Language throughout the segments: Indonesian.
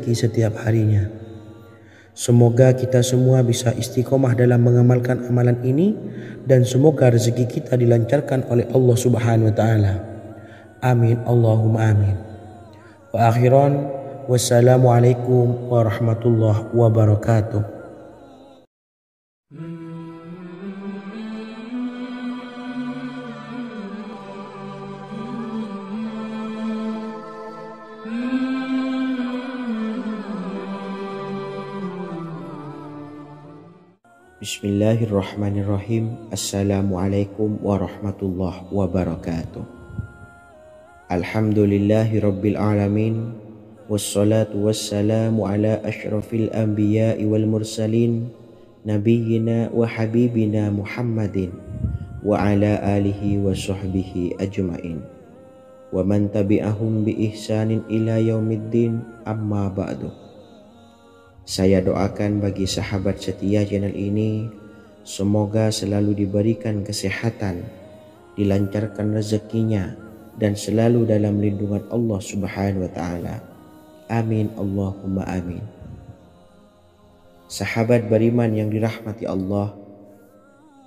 setiap harinya. Semoga kita semua bisa istiqomah dalam mengamalkan amalan ini, dan semoga rezeki kita dilancarkan oleh Allah Subhanahu wa taala. Amin Allahumma amin. Wa akhiran, wassalamualaikum warahmatullahi wabarakatuh. Bismillahirrahmanirrahim. Assalamualaikum warahmatullahi wabarakatuh. Alhamdulillahi rabbil alamin, wassalatu wassalamu ala ashrafil anbiya'i wal mursalin, nabiyyina wa habibina Muhammadin wa ala alihi wa sahbihi ajma'in, wa man tabi'ahum bi ihsanin ila yaumiddin, amma ba'du. Saya doakan bagi sahabat setia channel ini, semoga selalu diberikan kesehatan, dilancarkan rezekinya, dan selalu dalam lindungan Allah Subhanahu wa taala. Amin Allahumma amin. Sahabat beriman yang dirahmati Allah,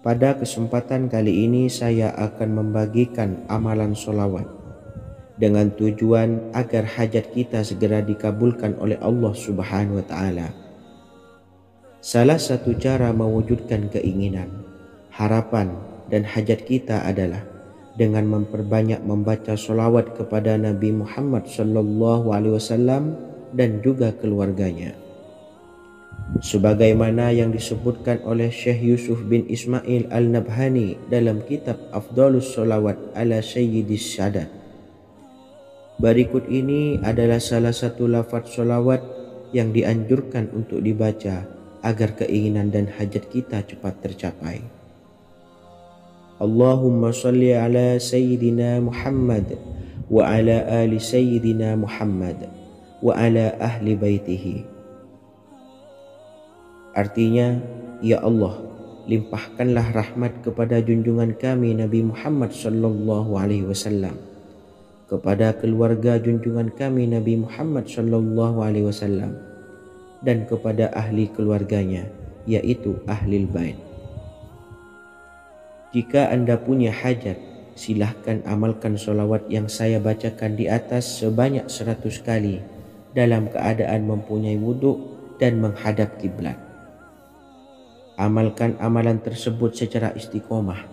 pada kesempatan kali ini saya akan membagikan amalan sholawat dengan tujuan agar hajat kita segera dikabulkan oleh Allah Subhanahu wa taala. Salah satu cara mewujudkan keinginan, harapan, dan hajat kita adalah dengan memperbanyak membaca sholawat kepada Nabi Muhammad SAW dan juga keluarganya. Sebagaimana yang disebutkan oleh Syekh Yusuf bin Ismail Al-Nabhani dalam kitab Afdhalus Sholawat ala Sayyidis Sadat. Berikut ini adalah salah satu lafaz sholawat yang dianjurkan untuk dibaca agar keinginan dan hajat kita cepat tercapai. Allahumma sholli ala Sayyidina Muhammad wa ala ali Sayyidina Muhammad wa ala ahli baitihi. Artinya, ya Allah, limpahkanlah rahmat kepada junjungan kami Nabi Muhammad SAW, kepada keluarga junjungan kami Nabi Muhammad SAW, dan kepada ahli keluarganya, yaitu ahlil bait. Jika Anda punya hajat, silahkan amalkan sholawat yang saya bacakan di atas sebanyak 100 kali dalam keadaan mempunyai wudhu dan menghadap kiblat. Amalkan amalan tersebut secara istiqomah.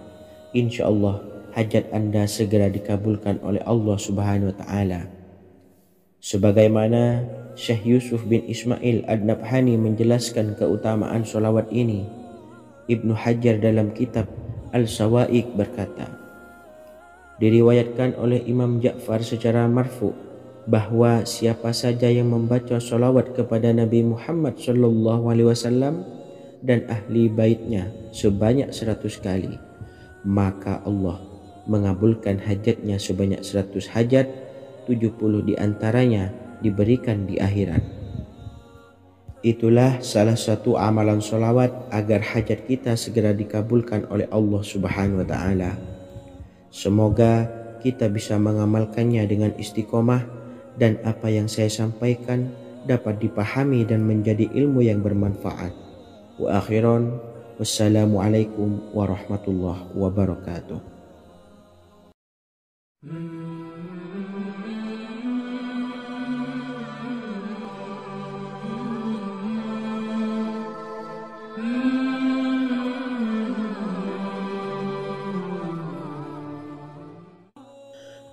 Insya Allah hajat Anda segera dikabulkan oleh Allah Subhanahu wa taala. Sebagaimana Syekh Yusuf bin Ismail Ad-Nabhani menjelaskan keutamaan sholawat ini, Ibnu Hajar dalam kitab Al-Sawa'iq berkata, diriwayatkan oleh Imam Ja'far secara marfu bahwa siapa saja yang membaca sholawat kepada Nabi Muhammad SAW dan ahli baitnya sebanyak 100 kali, maka Allah mengabulkan hajatnya sebanyak 100 hajat, 70 diantaranya diberikan di akhirat. Itulah salah satu amalan sholawat agar hajat kita segera dikabulkan oleh Allah Subhanahu wa taala. Semoga kita bisa mengamalkannya dengan istiqomah, dan apa yang saya sampaikan dapat dipahami dan menjadi ilmu yang bermanfaat. Wa akhiran, wassalamualaikum warahmatullahi wabarakatuh.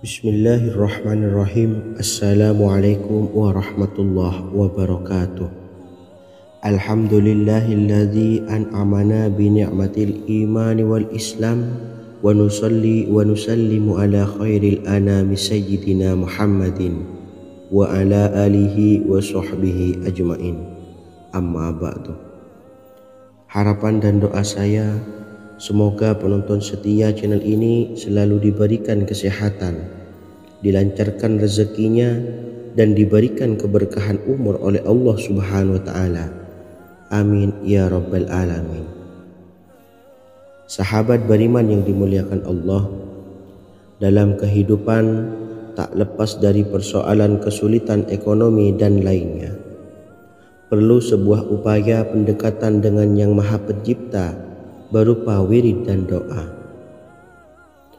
Bismillahirrahmanirrahim. Assalamualaikum warahmatullahi wabarakatuh. Alhamdulillahilladzi an'amana bi ni'matil imani wal islam, wa nusalli wa nusallimu ala khairil anami sayyidina Muhammadin wa ala alihi wa sahbihi ajma'in, amma ba'du. Harapan dan doa saya, semoga penonton setia channel ini selalu diberikan kesehatan, dilancarkan rezekinya, dan diberikan keberkahan umur oleh Allah Subhanahu wa taala. Amin ya rabbal alamin. Sahabat beriman yang dimuliakan Allah, dalam kehidupan tak lepas dari persoalan kesulitan ekonomi dan lainnya. perlu sebuah upaya pendekatan dengan Yang Maha Pencipta berupa wirid dan doa.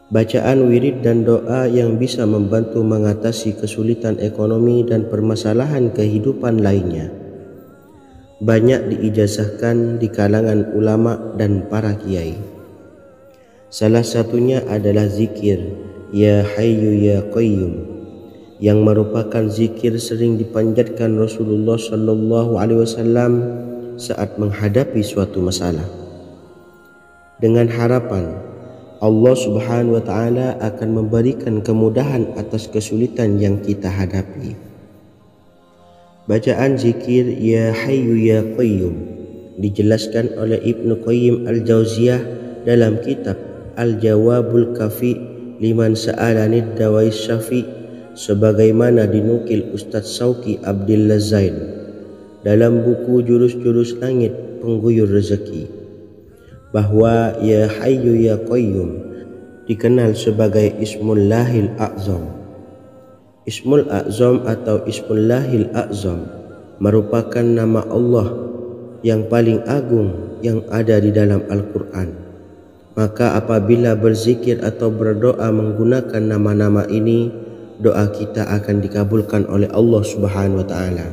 Bacaan wirid dan doa yang bisa membantu mengatasi kesulitan ekonomi dan permasalahan kehidupan lainnya banyak diijazahkan di kalangan ulama dan para kiai. Salah satunya adalah zikir Ya Hayyu Ya Qayyum, yang merupakan zikir sering dipanjatkan Rasulullah SAW saat menghadapi suatu masalah, dengan harapan Allah Subhanahu wa Ta'ala akan memberikan kemudahan atas kesulitan yang kita hadapi. Bacaan zikir Ya Hayyu Ya Qayyum dijelaskan oleh Ibnu Qayyim Al-Jauziyah dalam kitab Al-Jawabul Kafi liman sa'alanid dawais syafi, sebagaimana dinukil Ustadz Sauki Abdillah Zain dalam buku Jurus-Jurus Langit Pengguyur Rezeki, bahwa Ya Hayyu Ya Qayyum dikenal sebagai Ismullahil A'zam. Ismul A'zam atau Ismullahil A'zam merupakan nama Allah yang paling agung yang ada di dalam Al-Quran. Maka apabila berzikir atau berdoa menggunakan nama-nama ini, doa kita akan dikabulkan oleh Allah Subhanahu wa Ta'ala.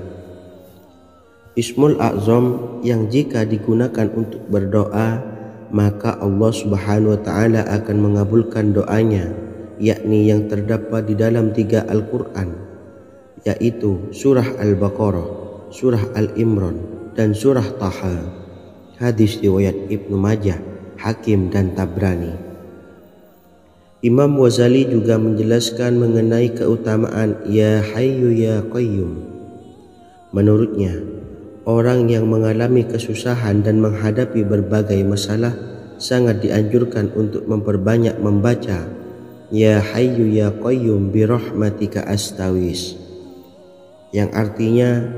Ismul A'zam yang jika digunakan untuk berdoa, maka Allah Subhanahu wa Ta'ala akan mengabulkan doanya, yakni yang terdapat di dalam 3 Al-Quran, yaitu surah Al-Baqarah, surah Al-Imran, dan surah Taha. Hadis riwayat Ibnu Majah, Hakim, dan Tabrani. Imam Ghazali juga menjelaskan mengenai keutamaan Ya Hayyu Ya Qayyum. Menurutnya, orang yang mengalami kesusahan dan menghadapi berbagai masalah sangat dianjurkan untuk memperbanyak membaca Ya Hayyu Ya Qayyum birahmatika astawis, yang artinya,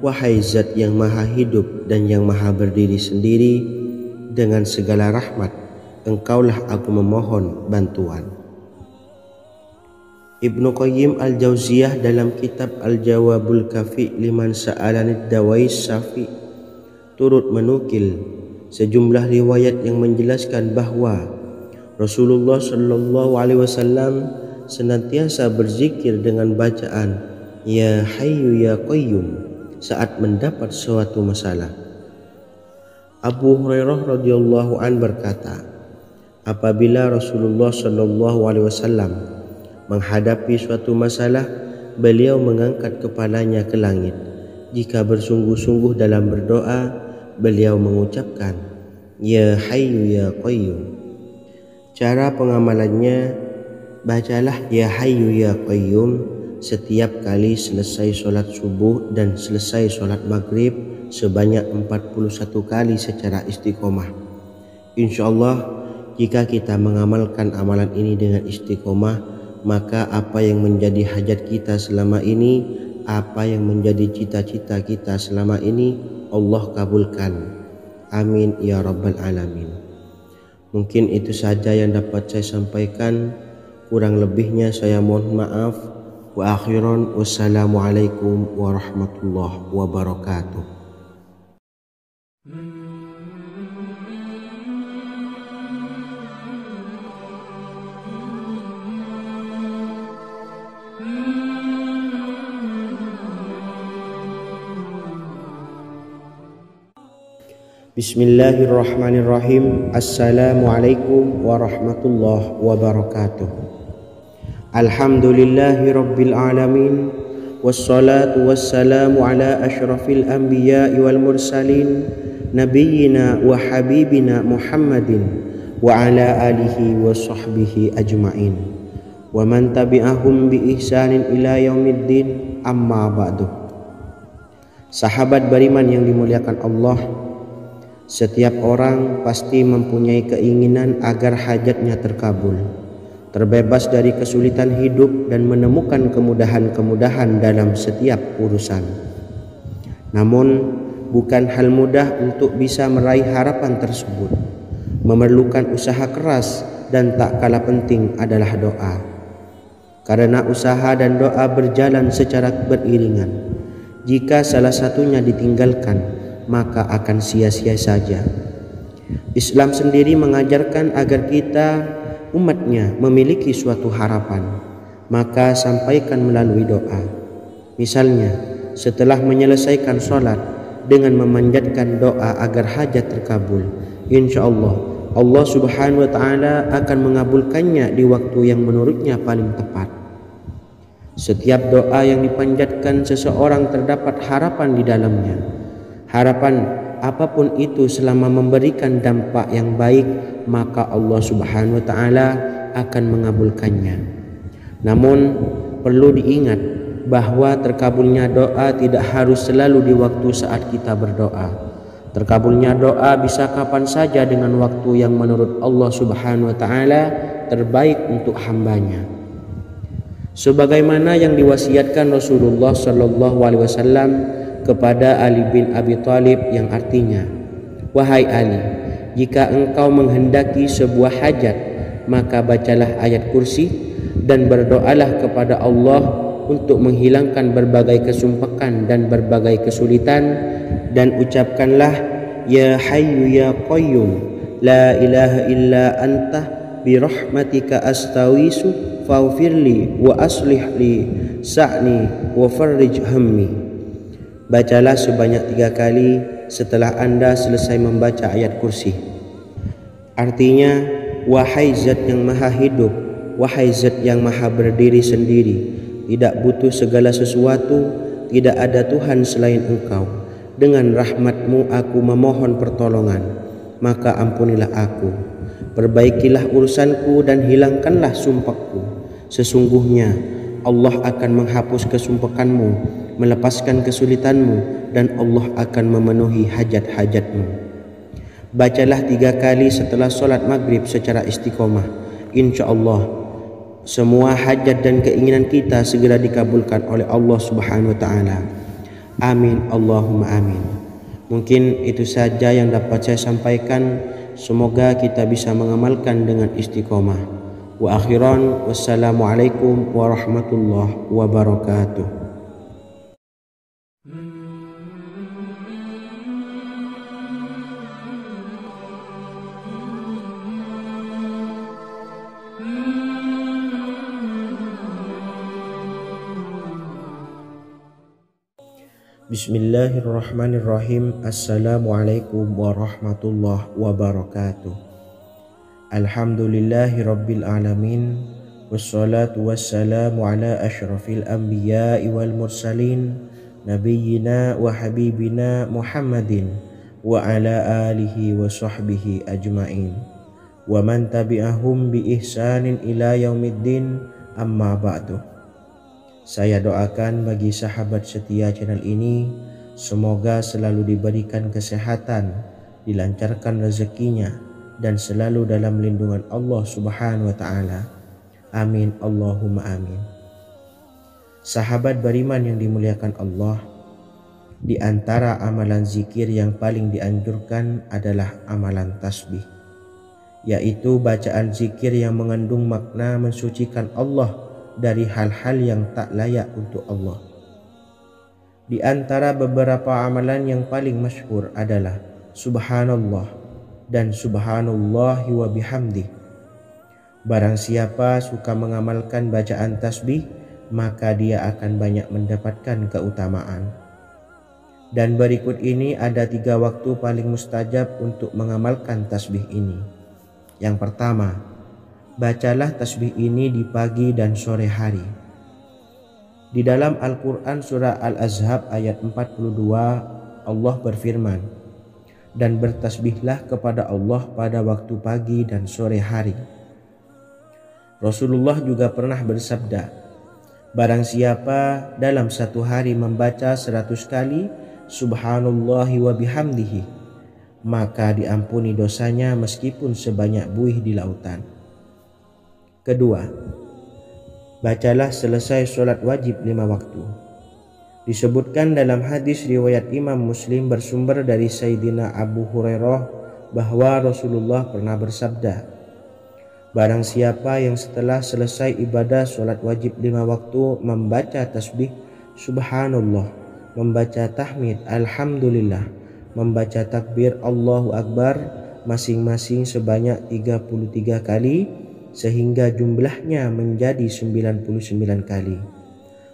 wahai zat yang maha hidup dan yang maha berdiri sendiri, dengan segala rahmat engkaulah aku memohon bantuan. Ibnu Qayyim Al-Jauziyah dalam kitab Al-Jawabul Kafi liman sa'alanid dawais syafi turut menukil sejumlah riwayat yang menjelaskan bahwa Rasulullah SAW senantiasa berzikir dengan bacaan Ya Hayyu Ya Qayyum saat mendapat suatu masalah. Abu Hurairah radhiyallahu an berkata, apabila Rasulullah SAW menghadapi suatu masalah, beliau mengangkat kepalanya ke langit. Jika bersungguh-sungguh dalam berdoa, beliau mengucapkan Ya Hayyu Ya Qayyum. Cara pengamalannya, bacalah Ya Hayyu Ya Qayyum setiap kali selesai sholat subuh dan selesai sholat maghrib sebanyak 41 kali secara istiqomah. Insyaallah, jika kita mengamalkan amalan ini dengan istiqomah, maka apa yang menjadi hajat kita selama ini, apa yang menjadi cita-cita kita selama ini, Allah kabulkan. Amin ya rabbal alamin. Mungkin itu saja yang dapat saya sampaikan. Kurang lebihnya saya mohon maaf. Wa akhiran, wassalamualaikum warahmatullahi wabarakatuh. Bismillahirrahmanirrahim. Assalamualaikum warahmatullahi wabarakatuh. Alhamdulillahi rabbil alamin, wassalatu wassalamu ala asyrafil anbiya'i wal mursalin, nabiyyina wa habibina Muhammadin wa ala alihi wa sahbihi ajma'in, wa man tabi'ahum bi ihsanin ila yaumiddin, amma ba'du. Sahabat beriman yang dimuliakan Allah, setiap orang pasti mempunyai keinginan agar hajatnya terkabul, terbebas dari kesulitan hidup dan menemukan kemudahan-kemudahan dalam setiap urusan. Namun, bukan hal mudah untuk bisa meraih harapan tersebut. Memerlukan usaha keras dan tak kalah penting adalah doa. Karena usaha dan doa berjalan secara beriringan. Jika salah satunya ditinggalkan, maka akan sia-sia saja. Islam sendiri mengajarkan agar kita umatnya memiliki suatu harapan, maka sampaikan melalui doa. Misalnya, setelah menyelesaikan sholat dengan memanjatkan doa agar hajat terkabul, insya Allah Subhanahu wa Ta'ala akan mengabulkannya di waktu yang menurutnya paling tepat. Setiap doa yang dipanjatkan seseorang terdapat harapan di dalamnya. Harapan apapun itu selama memberikan dampak yang baik, maka Allah Subhanahu wa Ta'ala akan mengabulkannya. Namun perlu diingat bahwa terkabulnya doa tidak harus selalu di waktu saat kita berdoa. Terkabulnya doa bisa kapan saja dengan waktu yang menurut Allah Subhanahu wa Ta'ala terbaik untuk hambanya. Sebagaimana yang diwasiatkan Rasulullah Sallallahu Alaihi Wasallam kepada Ali bin Abi Thalib, yang artinya, wahai Ali, jika engkau menghendaki sebuah hajat, maka bacalah ayat kursi dan berdoalah kepada Allah untuk menghilangkan berbagai kesumpakan dan berbagai kesulitan, dan ucapkanlah, ya Hayyu ya Qayyum, la ilaha illa anta birahmatika astawisu faghfirli wa aslih li sa'ni wa farrij hammi. Bacalah sebanyak 3 kali setelah Anda selesai membaca ayat kursi. Artinya, wahai zat yang maha hidup, wahai zat yang maha berdiri sendiri, tidak butuh segala sesuatu, tidak ada Tuhan selain Engkau. Dengan rahmat-Mu aku memohon pertolongan, maka ampunilah aku. Perbaikilah urusanku dan hilangkanlah sumpahku. Sesungguhnya Allah akan menghapus kesumpakanmu, melepaskan kesulitanmu, dan Allah akan memenuhi hajat-hajatmu. Bacalah 3 kali setelah sholat maghrib secara istiqomah. Insya Allah semua hajat dan keinginan kita segera dikabulkan oleh Allah Subhanahu wa Ta'ala. Amin Allahumma amin. Mungkin itu saja yang dapat saya sampaikan. Semoga kita bisa mengamalkan dengan istiqomah. Wa akhiran, wassalamualaikum warahmatullahi wabarakatuh. Bismillahirrahmanirrahim. Assalamualaikum warahmatullahi wabarakatuh. Alhamdulillahi rabbil alamin, wassalatu wassalamu ala ashrafil anbiya'i wal mursalin, nabiyyina wa habibina Muhammadin wa ala alihi wa sahbihi ajma'in, wa man tabi'ahum bi ihsanin ila yaumiddin, amma ba'du. Saya doakan bagi sahabat setia channel ini, semoga selalu diberikan kesehatan, dilancarkan rezekinya, dan selalu dalam lindungan Allah Subhanahu wa Ta'ala. Amin Allahumma amin. Sahabat beriman yang dimuliakan Allah, di antara amalan zikir yang paling dianjurkan adalah amalan tasbih, yaitu bacaan zikir yang mengandung makna mensucikan Allah dari hal-hal yang tak layak untuk Allah. Di antara beberapa amalan yang paling masyhur adalah Subhanallah dan Subhanallahi wa bihamdih. Barang siapa suka mengamalkan bacaan tasbih, maka dia akan banyak mendapatkan keutamaan. Dan berikut ini ada 3 waktu paling mustajab untuk mengamalkan tasbih ini. Yang pertama, bacalah tasbih ini di pagi dan sore hari. Di dalam Al-Quran surah Al-Ahzab ayat 42, Allah berfirman, dan bertasbihlah kepada Allah pada waktu pagi dan sore hari. Rasulullah juga pernah bersabda, barang siapa dalam satu hari membaca 100 kali Subhanallahi wa bihamdihi, maka diampuni dosanya meskipun sebanyak buih di lautan. Kedua, bacalah selesai sholat wajib 5 waktu. Disebutkan dalam hadis riwayat Imam Muslim bersumber dari Sayyidina Abu Hurairah bahwa Rasulullah pernah bersabda, barang siapa yang setelah selesai ibadah sholat wajib 5 waktu membaca tasbih Subhanallah, membaca tahmid alhamdulillah, membaca takbir Allahu Akbar masing-masing sebanyak 33 kali sehingga jumlahnya menjadi 99 kali.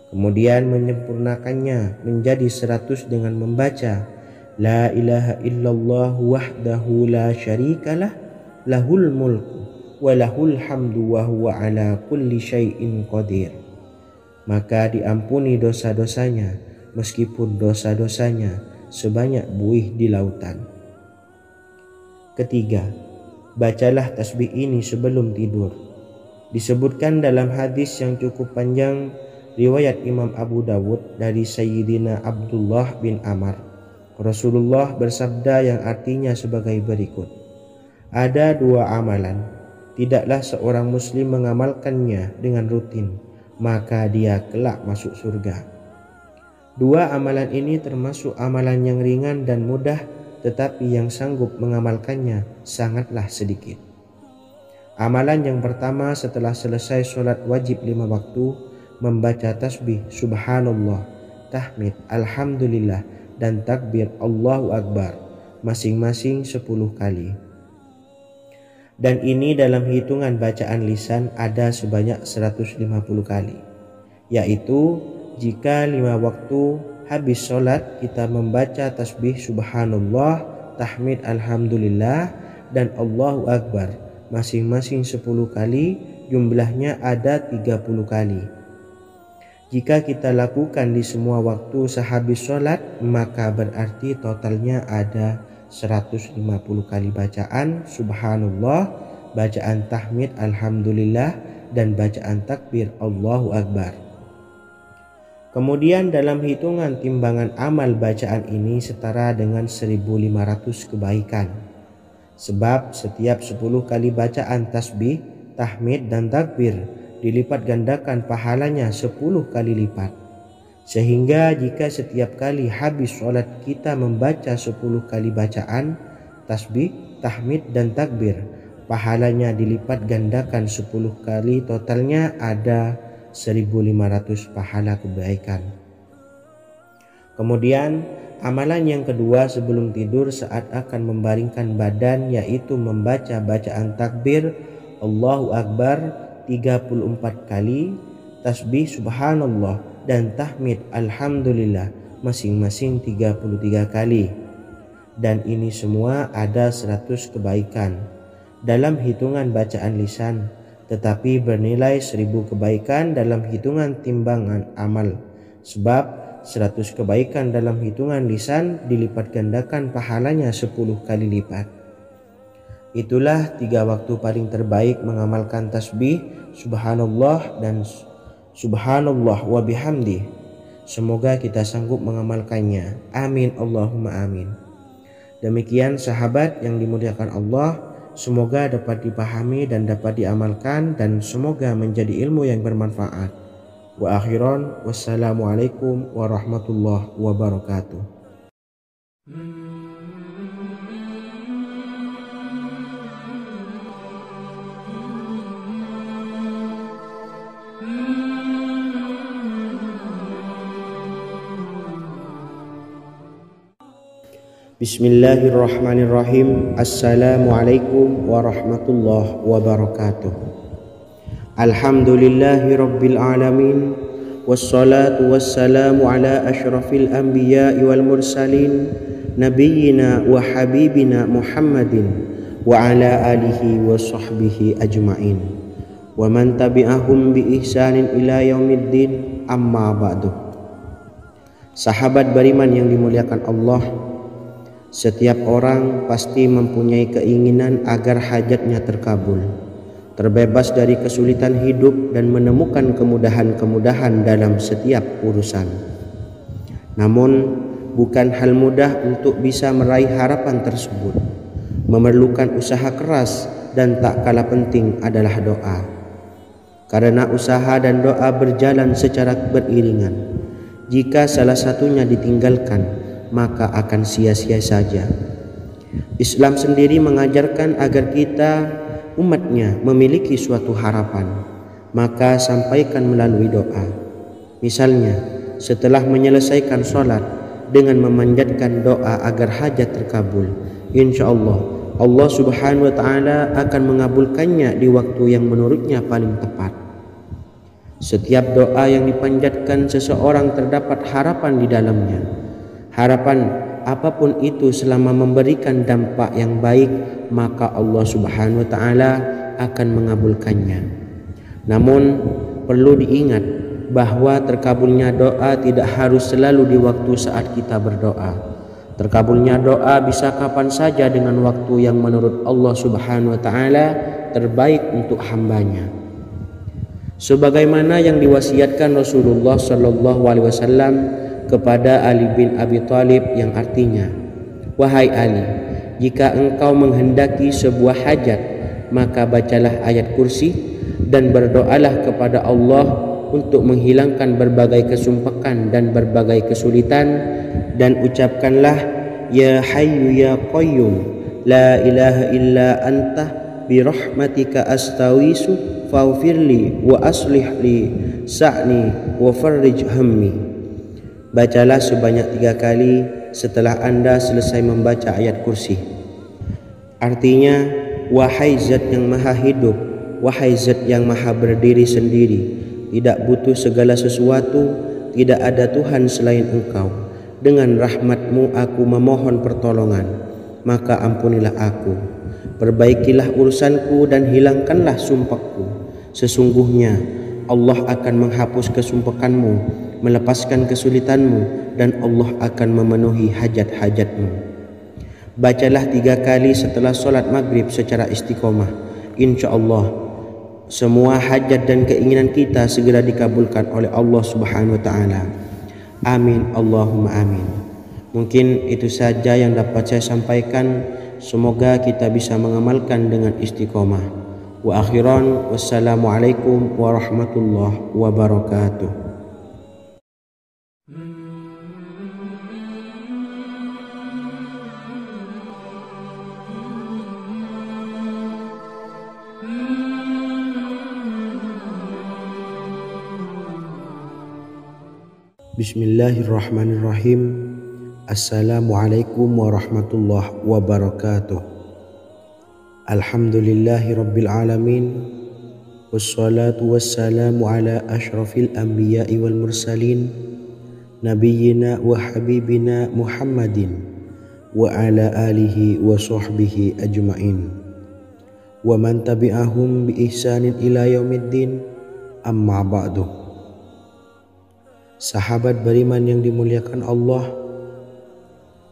Kemudian menyempurnakannya menjadi 100 dengan membaca La ilaha illallah wahdahu la syarikalah lahul mulku wa lahul hamdu wa huwa ala kulli syai'in qadir. Maka diampuni dosa-dosanya meskipun dosa-dosanya sebanyak buih di lautan. Ketiga, bacalah tasbih ini sebelum tidur. Disebutkan dalam hadis yang cukup panjang riwayat Imam Abu Dawud dari Sayyidina Abdullah bin Amr, Rasulullah bersabda yang artinya sebagai berikut. Ada 2 amalan, tidaklah seorang muslim mengamalkannya dengan rutin, maka dia kelak masuk surga. 2 amalan ini termasuk amalan yang ringan dan mudah, tetapi yang sanggup mengamalkannya sangatlah sedikit. Amalan yang pertama setelah selesai sholat wajib 5 waktu, membaca tasbih subhanallah, tahmid alhamdulillah, dan takbir Allahu Akbar masing-masing 10 kali. Dan ini dalam hitungan bacaan lisan ada sebanyak 150 kali, yaitu jika 5 waktu habis sholat kita membaca tasbih subhanallah, tahmid alhamdulillah, dan Allahu Akbar masing-masing 10 kali, jumlahnya ada 30 kali. Jika kita lakukan di semua waktu sehabis sholat, maka berarti totalnya ada 150 kali bacaan subhanallah, bacaan tahmid alhamdulillah, dan bacaan takbir Allahu Akbar. Kemudian dalam hitungan timbangan amal bacaan ini setara dengan 1500 kebaikan. Sebab setiap 10 kali bacaan tasbih, tahmid, dan takbir dilipat gandakan pahalanya 10 kali lipat. Sehingga jika setiap kali habis sholat kita membaca 10 kali bacaan tasbih, tahmid, dan takbir, pahalanya dilipat gandakan 10 kali, totalnya ada 1500 pahala kebaikan. Kemudian amalan yang kedua sebelum tidur saat akan membaringkan badan, yaitu membaca bacaan takbir Allahu Akbar 34 kali, tasbih subhanallah, dan tahmid alhamdulillah masing-masing 33 kali. Dan ini semua ada 100 kebaikan dalam hitungan bacaan lisan, tetapi bernilai 1000 kebaikan dalam hitungan timbangan amal. Sebab 100 kebaikan dalam hitungan lisan dilipat gandakan pahalanya 10 kali lipat. Itulah 3 waktu paling terbaik mengamalkan tasbih subhanallah dan subhanallah wa bihamdih. Semoga kita sanggup mengamalkannya. Amin Allahumma amin. Demikian sahabat yang dimuliakan Allah, semoga dapat dipahami dan dapat diamalkan, dan semoga menjadi ilmu yang bermanfaat. Wa akhiran, wassalamualaikum warahmatullahi wabarakatuh. Bismillahirrahmanirrahim. Assalamualaikum warahmatullahi wabarakatuh. Alhamdulillahi rabbil alamin, wassalatu wassalamu ala asyrafil anbiya'i wal mursalin, nabiyyina wa habibina Muhammadin wa ala alihi wa sahbihi ajma'in, wa man tabi'ahum bi ihsanin ila yaumiddin, amma ba'du. Sahabat beriman yang dimuliakan Allah, setiap orang pasti mempunyai keinginan agar hajatnya terkabul, terbebas dari kesulitan hidup, dan menemukan kemudahan-kemudahan dalam setiap urusan. Namun bukan hal mudah untuk bisa meraih harapan tersebut. Memerlukan usaha keras, dan tak kalah penting adalah doa. Karena usaha dan doa berjalan secara beriringan. Jika salah satunya ditinggalkan, maka akan sia-sia saja. Islam sendiri mengajarkan agar kita umatnya memiliki suatu harapan, maka sampaikan melalui doa. Misalnya, setelah menyelesaikan sholat dengan memanjatkan doa agar hajat terkabul, insya Allah Allah Subhanahu wa Ta'ala akan mengabulkannya di waktu yang menurutnya paling tepat. Setiap doa yang dipanjatkan seseorang terdapat harapan di dalamnya. Harapan apapun itu selama memberikan dampak yang baik, maka Allah Subhanahu wa Ta'ala akan mengabulkannya. Namun perlu diingat bahwa terkabulnya doa tidak harus selalu di waktu saat kita berdoa. Terkabulnya doa bisa kapan saja dengan waktu yang menurut Allah Subhanahu wa Ta'ala terbaik untuk hambanya. Sebagaimana yang diwasiatkan Rasulullah Sallallahu Alaihi Wasallam kepada Ali bin Abi Thalib, yang artinya, wahai Ali, jika engkau menghendaki sebuah hajat, maka bacalah ayat kursi dan berdoalah kepada Allah untuk menghilangkan berbagai kesumpakan dan berbagai kesulitan, dan ucapkanlah ya hayyu ya qayyum la ilaha illa anta birahmatika astawisu faghfirli wa aslih li sa'ni wa farrij hammi. Bacalah sebanyak 3 kali setelah Anda selesai membaca ayat kursi. Artinya, wahai zat yang maha hidup, wahai zat yang maha berdiri sendiri, tidak butuh segala sesuatu, tidak ada Tuhan selain Engkau. Dengan rahmat-Mu aku memohon pertolongan, maka ampunilah aku. Perbaikilah urusanku dan hilangkanlah sumpahku. Sesungguhnya Allah akan menghapus kesumpahanmu, melepaskan kesulitanmu, dan Allah akan memenuhi hajat-hajatmu. Bacalah 3 kali setelah solat maghrib secara istiqomah. Insya Allah semua hajat dan keinginan kita segera dikabulkan oleh Allah Subhanahu wa Ta'ala. Amin Allahumma amin. Mungkin itu saja yang dapat saya sampaikan. Semoga kita bisa mengamalkan dengan istiqomah. Wa akhiran, wassalamualaikum warahmatullahi wabarakatuh. Bismillahirrahmanirrahim. Assalamualaikum warahmatullahi wabarakatuh. Alhamdulillahi rabbil alamin. Wassalatu wassalamu ala ashrafil anbiya'i wal mursalin, nabiyyina wa habibina Muhammadin wa ala alihi wa sahbihi ajma'in wa man tabi'ahum bi ihsanin ila yaumiddin, amma ba'du. Sahabat beriman yang dimuliakan Allah,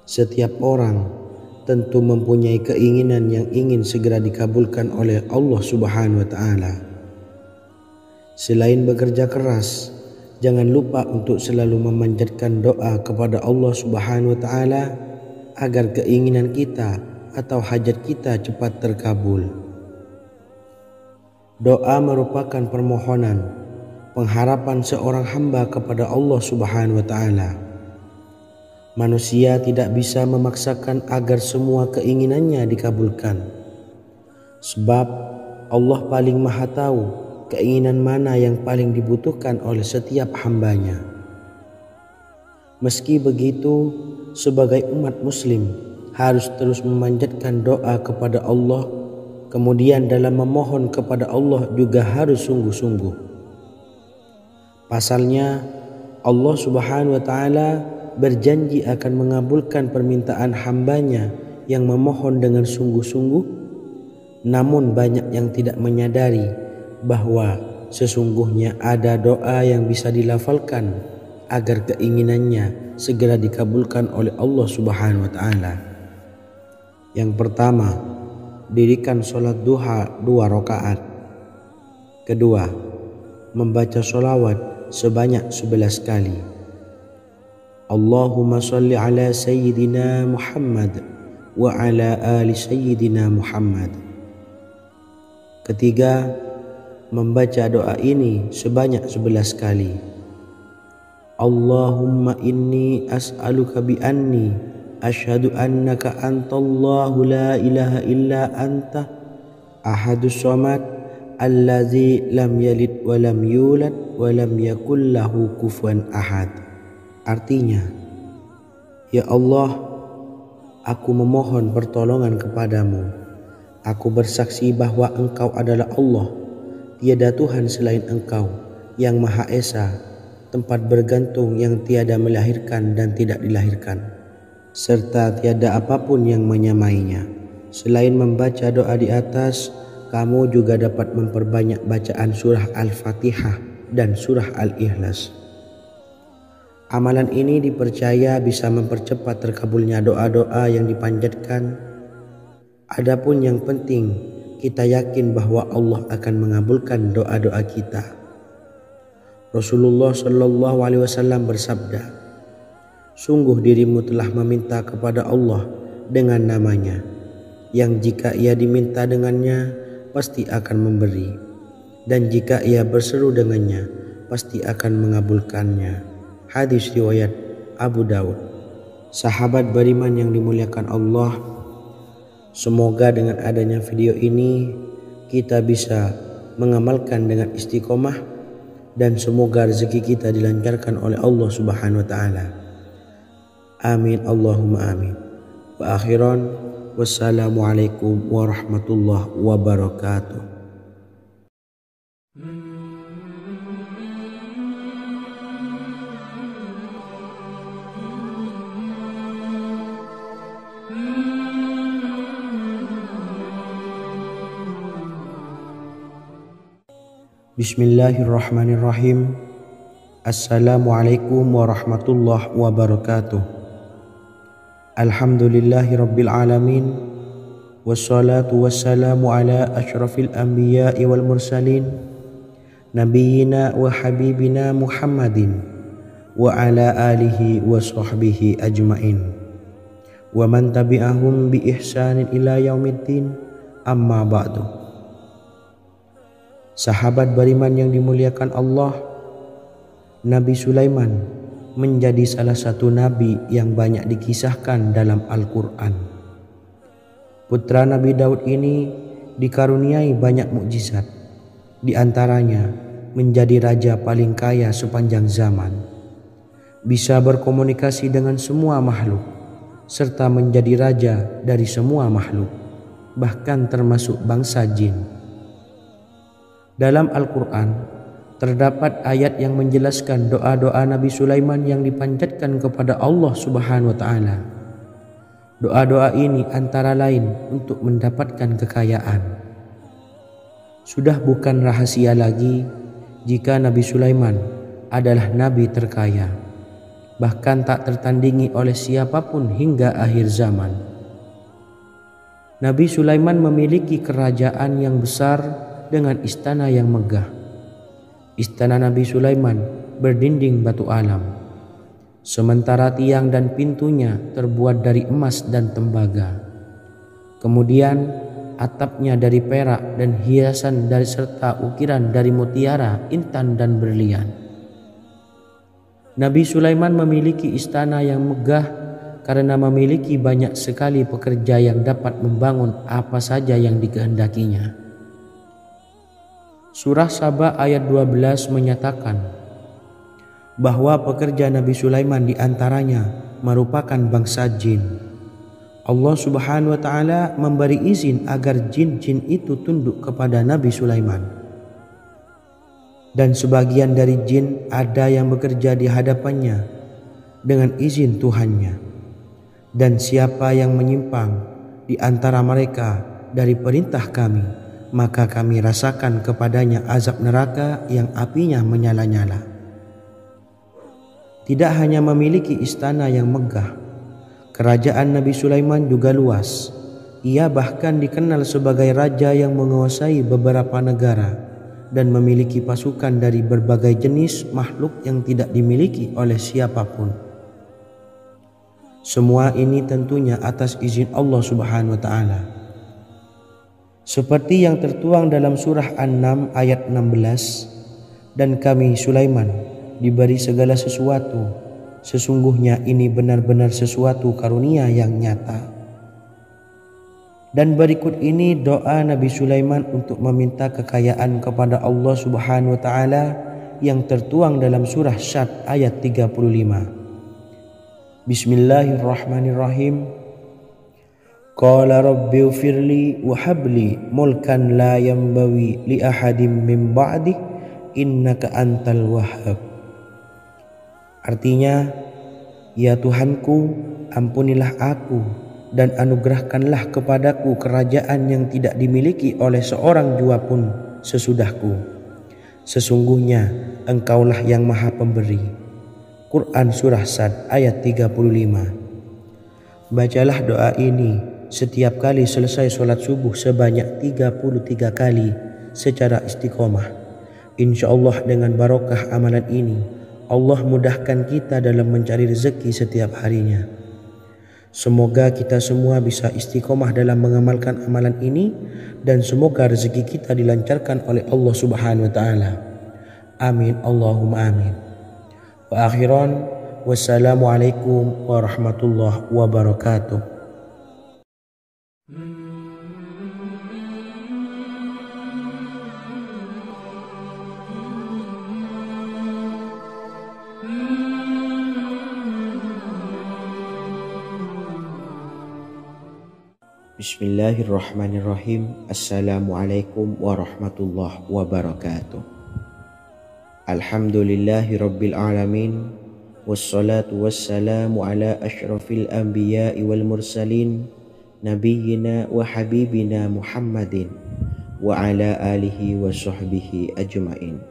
setiap orang tentu mempunyai keinginan yang ingin segera dikabulkan oleh Allah Subhanahu wa Ta'ala. Selain bekerja keras, jangan lupa untuk selalu memanjatkan doa kepada Allah Subhanahu wa Ta'ala agar keinginan kita atau hajat kita cepat terkabul. Doa merupakan permohonan, pengharapan seorang hamba kepada Allah Subhanahu wa Ta'ala. Manusia tidak bisa memaksakan agar semua keinginannya dikabulkan, sebab Allah paling maha tahu keinginan mana yang paling dibutuhkan oleh setiap hambanya. Meski begitu, sebagai umat muslim harus terus memanjatkan doa kepada Allah, kemudian dalam memohon kepada Allah juga harus sungguh-sungguh. Pasalnya Allah Subhanahu wa Ta'ala berjanji akan mengabulkan permintaan hambanya yang memohon dengan sungguh-sungguh. Namun banyak yang tidak menyadari bahwa sesungguhnya ada doa yang bisa dilafalkan agar keinginannya segera dikabulkan oleh Allah Subhanahu wa Ta'ala. Yang pertama, dirikan sholat duha 2 rakaat. Kedua, membaca sholawat sebanyak 11 kali. Allahumma salli ala Sayyidina Muhammad wa ala ali Sayyidina Muhammad. Ketiga, membaca doa ini sebanyak 11 kali. Allahumma inni as'aluka bi anni asyhadu annaka antallahu la ilaha illa anta ahadus samad allazi lam yalid wa lam yulad wa lam yakul lahu kufuwan ahad. Artinya, ya Allah, aku memohon pertolongan kepadamu. Aku bersaksi bahwa Engkau adalah Allah, tiada Tuhan selain Engkau, yang Maha Esa, tempat bergantung yang tiada melahirkan dan tidak dilahirkan, serta tiada apapun yang menyamainya. Selain membaca doa di atas, kamu juga dapat memperbanyak bacaan surah Al-Fatihah dan surah Al-Ikhlas. Amalan ini dipercaya bisa mempercepat terkabulnya doa-doa yang dipanjatkan. Adapun yang penting, kita yakin bahwa Allah akan mengabulkan doa-doa kita. Rasulullah Shallallahu Alaihi Wasallam bersabda, sungguh dirimu telah meminta kepada Allah dengan namanya, yang jika ia diminta dengannya, pasti akan memberi, dan jika ia berseru dengannya, pasti akan mengabulkannya. Hadis riwayat Abu Daud. Sahabat beriman yang dimuliakan Allah, semoga dengan adanya video ini kita bisa mengamalkan dengan istiqomah, dan semoga rezeki kita dilancarkan oleh Allah Subhanahu wa taala. Amin Allahumma amin. Wa akhiran, wassalamualaikum warahmatullahi wabarakatuh. Bismillahirrahmanirrahim. Assalamualaikum warahmatullahi wabarakatuh. Alhamdulillahirabbil alamin, wassalatu wassalamu ala asyrafil anbiya'i wal mursalin, nabiyyina wa habibina Muhammadin wa ala alihi wa sahbihi ajmain, wa man tabi'ahum bi ihsanin ila yaumiddin, amma ba'du. Sahabat beriman yang dimuliakan Allah, Nabi Sulaiman menjadi salah satu nabi yang banyak dikisahkan dalam Al-Quran. Putra Nabi Daud ini dikaruniai banyak mukjizat, di antaranya menjadi raja paling kaya sepanjang zaman, bisa berkomunikasi dengan semua makhluk, serta menjadi raja dari semua makhluk, bahkan termasuk bangsa jin. Dalam Al-Quran terdapat ayat yang menjelaskan doa-doa Nabi Sulaiman yang dipanjatkan kepada Allah Subhanahu wa taala. Doa-doa ini antara lain untuk mendapatkan kekayaan. Sudah bukan rahasia lagi jika Nabi Sulaiman adalah nabi terkaya, bahkan tak tertandingi oleh siapapun hingga akhir zaman. Nabi Sulaiman memiliki kerajaan yang besar dengan istana yang megah. Istana Nabi Sulaiman berdinding batu alam, sementara tiang dan pintunya terbuat dari emas dan tembaga. Kemudian atapnya dari perak dan hiasan dari serta ukiran dari mutiara, intan dan berlian. Nabi Sulaiman memiliki istana yang megah karena memiliki banyak sekali pekerja yang dapat membangun apa saja yang dikehendakinya. Surah Saba ayat 12 menyatakan bahwa pekerja Nabi Sulaiman diantaranya merupakan bangsa jin. Allah Subhanahu wa taala memberi izin agar jin-jin itu tunduk kepada Nabi Sulaiman. Dan sebagian dari jin ada yang bekerja di hadapannya dengan izin Tuhannya. Dan siapa yang menyimpang di antara mereka dari perintah kami, maka kami rasakan kepadanya azab neraka yang apinya menyala-nyala. Tidak hanya memiliki istana yang megah, kerajaan Nabi Sulaiman juga luas. Ia bahkan dikenal sebagai raja yang menguasai beberapa negara dan memiliki pasukan dari berbagai jenis makhluk yang tidak dimiliki oleh siapapun. Semua ini tentunya atas izin Allah Subhanahu wa taala. Seperti yang tertuang dalam surah An-Naml ayat 16, dan kami Sulaiman diberi segala sesuatu, sesungguhnya ini benar-benar sesuatu karunia yang nyata. Dan berikut ini doa Nabi Sulaiman untuk meminta kekayaan kepada Allah Subhanahu wa taala yang tertuang dalam surah Syad ayat 35. Bismillahirrahmanirrahim. Qala rabbi ufirli wa habli mulkan la yanbawi li ahadim min ba'di innaka antal wahhab. Artinya, ya Tuhanku, ampunilah aku dan anugerahkanlah kepadaku kerajaan yang tidak dimiliki oleh seorang jua pun sesudahku. Sesungguhnya Engkaulah yang Maha Pemberi. Quran Surah Sad ayat 35. Bacalah doa ini setiap kali selesai sholat subuh sebanyak 33 kali secara istiqomah. Insya Allah dengan barokah amalan ini, Allah mudahkan kita dalam mencari rezeki setiap harinya. Semoga kita semua bisa istiqomah dalam mengamalkan amalan ini dan semoga rezeki kita dilancarkan oleh Allah Subhanahu wa taala. Amin Allahumma amin. Wa akhiran, wassalamualaikum warahmatullahi wabarakatuh. Bismillahirrahmanirrahim. Assalamualaikum warahmatullahi wabarakatuh. Alhamdulillahi rabbil alamin. Wassalatu wassalamu ala ashrafil anbiya'i wal mursalin nabiyyina wa habibina Muhammadin wa ala alihi wa sahbihi ajma'in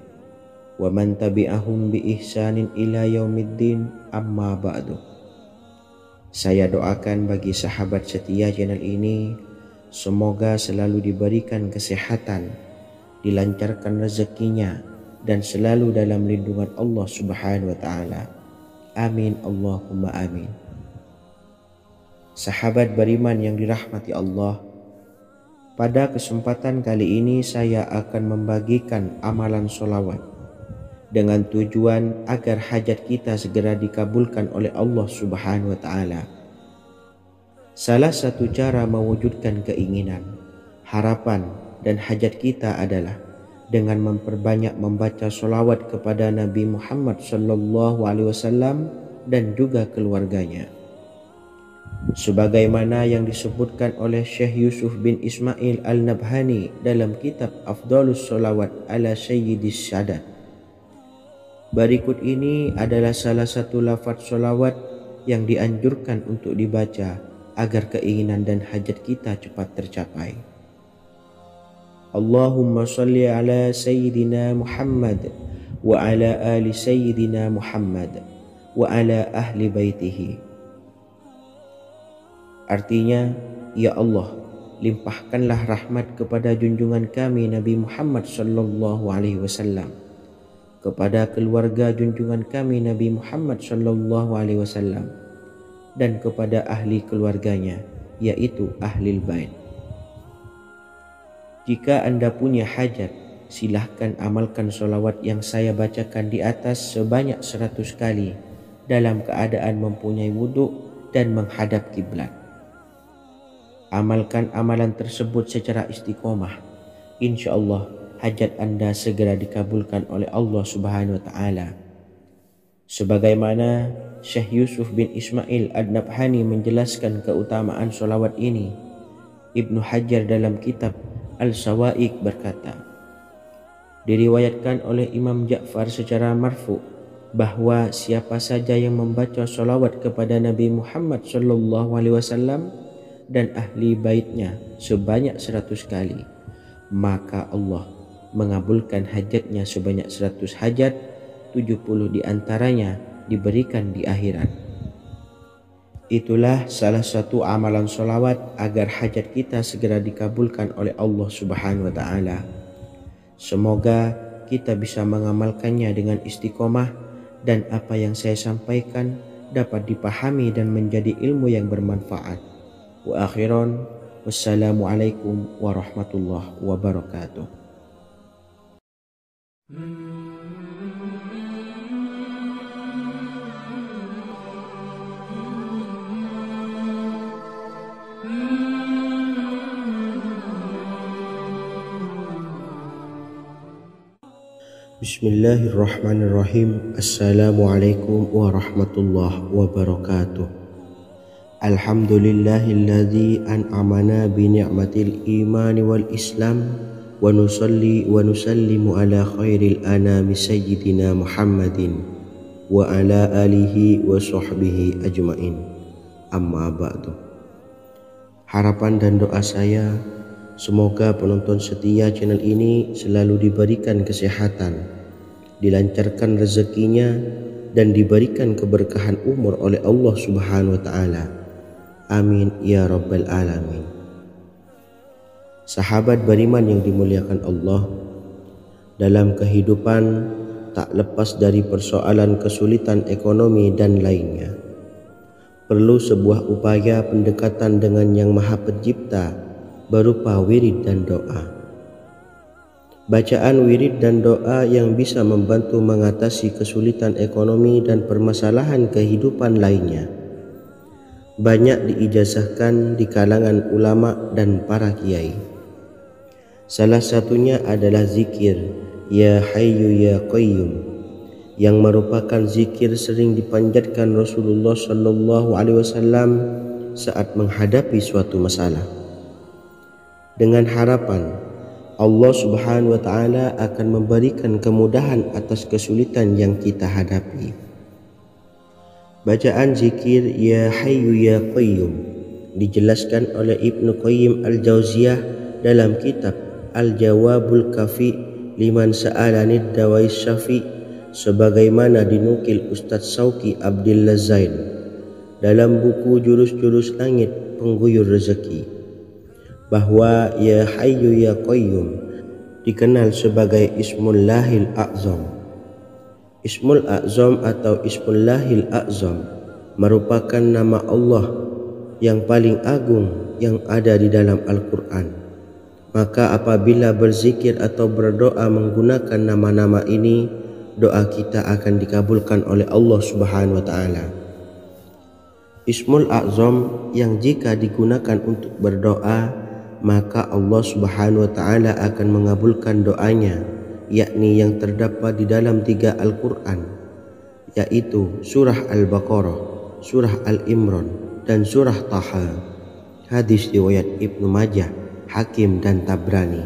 wa man tabi'ahum bi ihsanin ila yaumiddin, amma ba'du. Saya doakan bagi sahabat setia channel ini, semoga selalu diberikan kesehatan, dilancarkan rezekinya, dan selalu dalam lindungan Allah Subhanahu wa taala. Amin Allahumma amin. Sahabat beriman yang dirahmati Allah, pada kesempatan kali ini saya akan membagikan amalan sholawat dengan tujuan agar hajat kita segera dikabulkan oleh Allah Subhanahu wa taala. Salah satu cara mewujudkan keinginan, harapan, dan hajat kita adalah dengan memperbanyak membaca sholawat kepada Nabi Muhammad SAW dan juga keluarganya. Sebagaimana yang disebutkan oleh Syekh Yusuf bin Ismail Al-Nabhani dalam kitab Afdalus Sholawat ala Sayyidis Sadat. Berikut ini adalah salah satu lafaz sholawat yang dianjurkan untuk dibaca agar keinginan dan hajat kita cepat tercapai. Allahumma salli ala Sayyidina Muhammad wa ala ali Sayyidina Muhammad wa ala ahli baitihi. Artinya, ya Allah, limpahkanlah rahmat kepada junjungan kami Nabi Muhammad sallallahu alaihi wasallam, kepada keluarga junjungan kami Nabi Muhammad sallallahu alaihi wasallam, dan kepada ahli keluarganya, yaitu ahlil bait. Jika Anda punya hajat, silahkan amalkan sholawat yang saya bacakan di atas sebanyak 100 kali dalam keadaan mempunyai wudhu dan menghadap kiblat. Amalkan amalan tersebut secara istiqomah. Insya Allah hajat Anda segera dikabulkan oleh Allah Subhanahu wa taala. Sebagaimana Syekh Yusuf bin Ismail Ad-Nabhani menjelaskan keutamaan sholawat ini, Ibnu Hajar dalam kitab Al-Sawa'iq berkata, diriwayatkan oleh Imam Ja'far secara marfu bahwa siapa saja yang membaca sholawat kepada Nabi Muhammad SAW dan ahli baitnya sebanyak 100 kali, maka Allah mengabulkan hajatnya sebanyak 100 hajat, 70 diantaranya diberikan di akhirat. Itulah salah satu amalan sholawat agar hajat kita segera dikabulkan oleh Allah Subhanahu wa taala. Semoga kita bisa mengamalkannya dengan istiqomah dan apa yang saya sampaikan dapat dipahami dan menjadi ilmu yang bermanfaat. Wa akhiran, wassalamualaikum warahmatullahi wabarakatuh. Bismillahirrahmanirrahim. Assalamualaikum warahmatullahi wabarakatuh. Alhamdulillahilladzi an'amana bi ni'matil imani wal islam wa nusalli wa nusallimu ala khairil anami sayyidina Muhammadin wa ala alihi wa sahbihi ajmain. Amma ba'du. Harapan dan doa saya, semoga penonton setia channel ini selalu diberikan kesehatan, dilancarkan rezekinya, dan diberikan keberkahan umur oleh Allah Subhanahu wa Ta'ala. Amin ya Rabbal Alamin. Sahabat beriman yang dimuliakan Allah, dalam kehidupan tak lepas dari persoalan kesulitan ekonomi dan lainnya. Perlu sebuah upaya pendekatan dengan Yang Maha Pencipta berupa wirid dan doa. Bacaan wirid dan doa yang bisa membantu mengatasi kesulitan ekonomi dan permasalahan kehidupan lainnya banyak diijazahkan di kalangan ulama dan para kiai. Salah satunya adalah zikir Ya Hayyu Ya Qayyum, yang merupakan zikir sering dipanjatkan Rasulullah SAW saat menghadapi suatu masalah, dengan harapan Allah Subhanahu wa Ta'ala akan memberikan kemudahan atas kesulitan yang kita hadapi. Bacaan zikir Ya Hayyu Ya Qayyum dijelaskan oleh Ibnu Qayyim Al-Jauziyah dalam kitab Al-Jawabul Kafi liman sa'alanid dawais syafi, sebagaimana dinukil Ustadz Sauki Abdillah Zain dalam buku Jurus-Jurus Langit Pengguyur Rezeki, bahwa Ya Hayyu Ya Qayyum dikenal sebagai Ismullahil A'zam. Ismul A'zam atau Ismullahil A'zam merupakan nama Allah yang paling agung yang ada di dalam Al-Quran. Maka apabila berzikir atau berdoa menggunakan nama-nama ini, doa kita akan dikabulkan oleh Allah Subhanahu wa Ta'ala. Ismul A'zam yang jika digunakan untuk berdoa, maka Allah Subhanahu wa Ta'ala akan mengabulkan doanya, yakni yang terdapat di dalam 3 Al-Quran, yaitu surah Al-Baqarah, surah Al-Imran, dan surah Taha. Hadis riwayat Ibnu Majah, Hakim, dan Tabrani.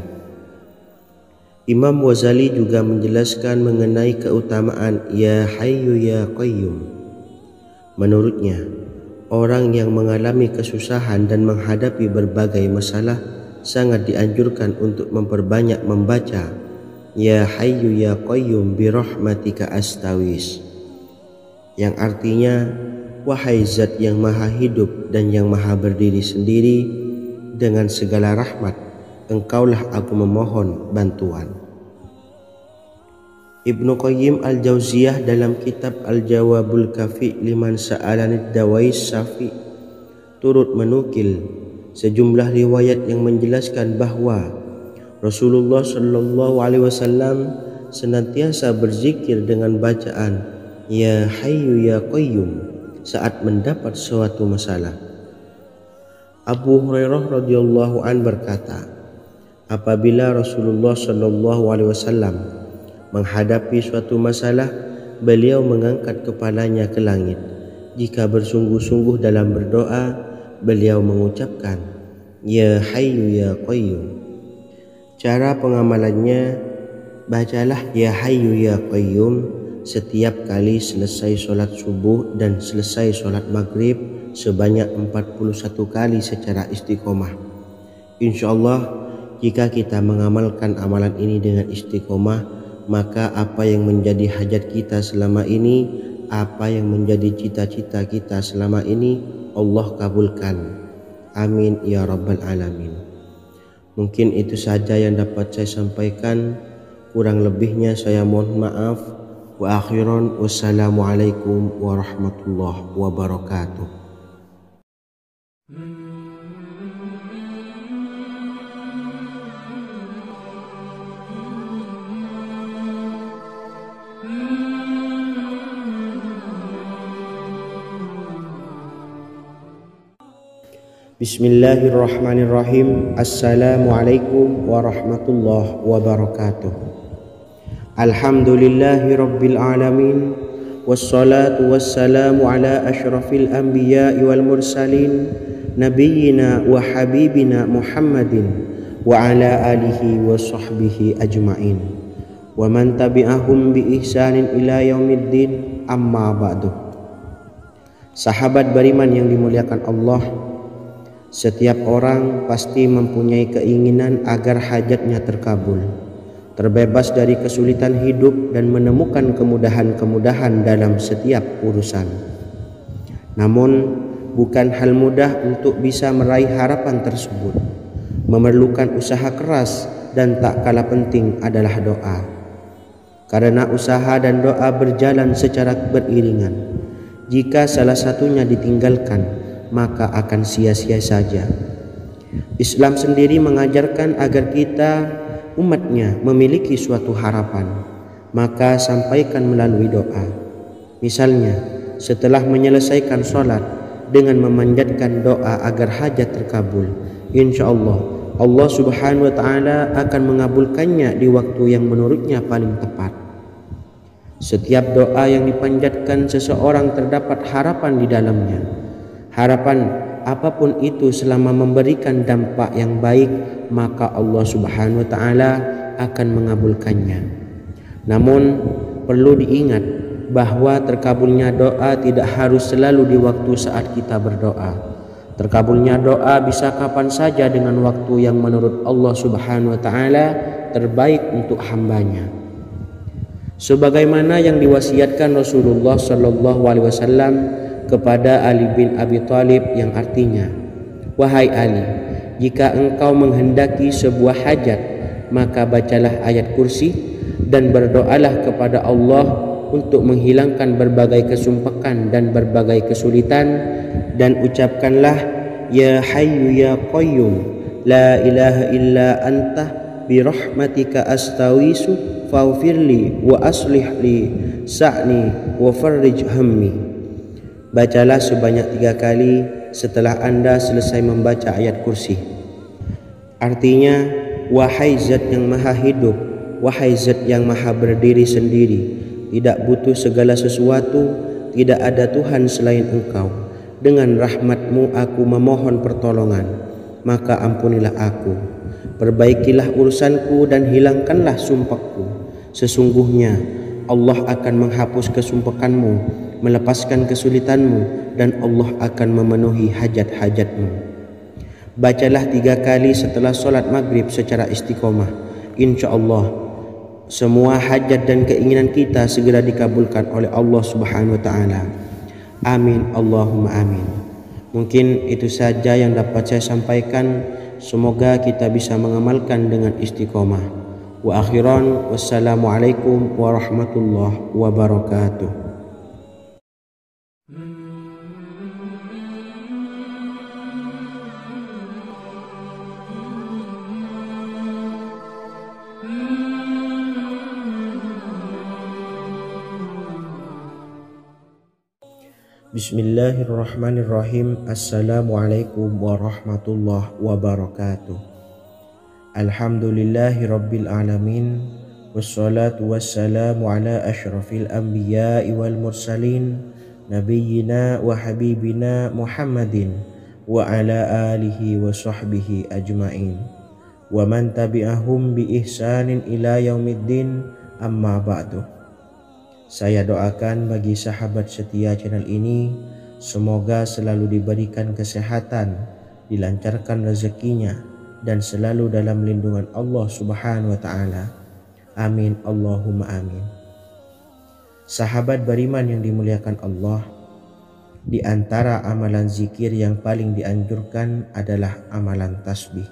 Imam Ghazali juga menjelaskan mengenai keutamaan Ya Hayyu Ya Qayyum. Menurutnya, orang yang mengalami kesusahan dan menghadapi berbagai masalah sangat dianjurkan untuk memperbanyak membaca Ya Hayyu Ya Qayyum bi rahmatika astawis, yang artinya, wahai zat yang maha hidup dan yang maha berdiri sendiri, dengan segala rahmat engkaulah aku memohon bantuan. Ibnu Qayyim Al-Jauziyah dalam kitab Al-Jawabul Kafi liman sa'alanid dawais syafi turut menukil sejumlah riwayat yang menjelaskan bahwa Rasulullah SAW senantiasa berzikir dengan bacaan Ya Hayyu Ya Qayyum saat mendapat suatu masalah. Abu Hurairah radhiyallahu an berkata, apabila Rasulullah SAW menghadapi suatu masalah, beliau mengangkat kepalanya ke langit. Jika bersungguh-sungguh dalam berdoa, beliau mengucapkan Ya Hayyu Ya Qayyum. Cara pengamalannya, bacalah Ya Hayyu Ya Qayyum setiap kali selesai sholat subuh dan selesai sholat maghrib sebanyak 41 kali secara istiqomah. Insyaallah, jika kita mengamalkan amalan ini dengan istiqomah, maka apa yang menjadi hajat kita selama ini, apa yang menjadi cita-cita kita selama ini, Allah kabulkan. Amin ya Rabbal Alamin. Mungkin itu saja yang dapat saya sampaikan. Kurang lebihnya saya mohon maaf. Wa akhiran, wassalamualaikum warahmatullahi wabarakatuh. Bismillahirrahmanirrahim. Assalamualaikum warahmatullahi wabarakatuh. Alhamdulillahi Rabbil Alamin. Wassalatu wassalamu ala ashrafil anbiya'i wal mursalin Nabiyyina wa habibina Muhammadin wa ala alihi wa sahbihi ajma'in wa man tabi'ahum bi ihsanin ila yaumiddin, amma ba'du. Sahabat beriman yang dimuliakan Allah, setiap orang pasti mempunyai keinginan agar hajatnya terkabul, terbebas dari kesulitan hidup dan menemukan kemudahan-kemudahan dalam setiap urusan. Namun bukan hal mudah untuk bisa meraih harapan tersebut. Memerlukan usaha keras dan tak kalah penting adalah doa. Karena usaha dan doa berjalan secara beriringan. Jika salah satunya ditinggalkan, maka akan sia-sia saja. Islam sendiri mengajarkan agar kita umatnya memiliki suatu harapan, maka sampaikan melalui doa. Misalnya, setelah menyelesaikan sholat dengan memanjatkan doa agar hajat terkabul, insya Allah Subhanahu wa Ta'ala akan mengabulkannya di waktu yang menurutnya paling tepat. Setiap doa yang dipanjatkan seseorang terdapat harapan di dalamnya. Harapan apapun itu selama memberikan dampak yang baik, maka Allah Subhanahu wa Ta'ala akan mengabulkannya. Namun perlu diingat bahwa terkabulnya doa tidak harus selalu di waktu saat kita berdoa. Terkabulnya doa bisa kapan saja dengan waktu yang menurut Allah Subhanahu wa Ta'ala terbaik untuk hambanya. Sebagaimana yang diwasiatkan Rasulullah Sallallahu Alaihi Wasallam kepada Ali bin Abi Thalib, yang artinya, wahai Ali, jika engkau menghendaki sebuah hajat, maka bacalah ayat kursi dan berdoalah kepada Allah untuk menghilangkan berbagai kesumpakan dan berbagai kesulitan, dan ucapkanlah, ya hayyu ya qayyum la ilaha illa anta birahmatika astawisu faghfirli wa aslih li sa'ni wa farrij hammi. Bacalah sebanyak 3 kali setelah Anda selesai membaca ayat kursi. Artinya, wahai zat yang maha hidup, wahai zat yang maha berdiri sendiri, tidak butuh segala sesuatu, tidak ada Tuhan selain Engkau. Dengan rahmat-Mu aku memohon pertolongan, maka ampunilah aku. Perbaikilah urusanku dan hilangkanlah sumpahku. Sesungguhnya Allah akan menghapus kesumpahanmu, melepaskan kesulitanmu, dan Allah akan memenuhi hajat-hajatmu. Bacalah 3 kali setelah sholat maghrib secara istiqomah. Insya Allah semua hajat dan keinginan kita segera dikabulkan oleh Allah Subhanahu wa Ta'ala. Amin Allahumma amin. Mungkin itu saja yang dapat saya sampaikan. Semoga kita bisa mengamalkan dengan istiqomah. Wa akhiran, wassalamualaikum warahmatullahi wabarakatuh. Bismillahirrahmanirrahim. Assalamualaikum warahmatullahi wabarakatuh. Alhamdulillahi Rabbil Alamin. Wassalatu wassalamu ala ashrafil anbiya'i wal mursalin Nabiyyina wa habibina Muhammadin wa ala alihi wa sahbihi ajma'in wa man tabi'ahum bi ihsanin ila yaumiddin, amma ba'du. Saya doakan bagi sahabat setia channel ini, semoga selalu diberikan kesehatan, dilancarkan rezekinya, dan selalu dalam lindungan Allah Subhanahu wa Ta'ala. Amin Allahumma amin. Sahabat beriman yang dimuliakan Allah, di antara amalan zikir yang paling dianjurkan adalah amalan tasbih,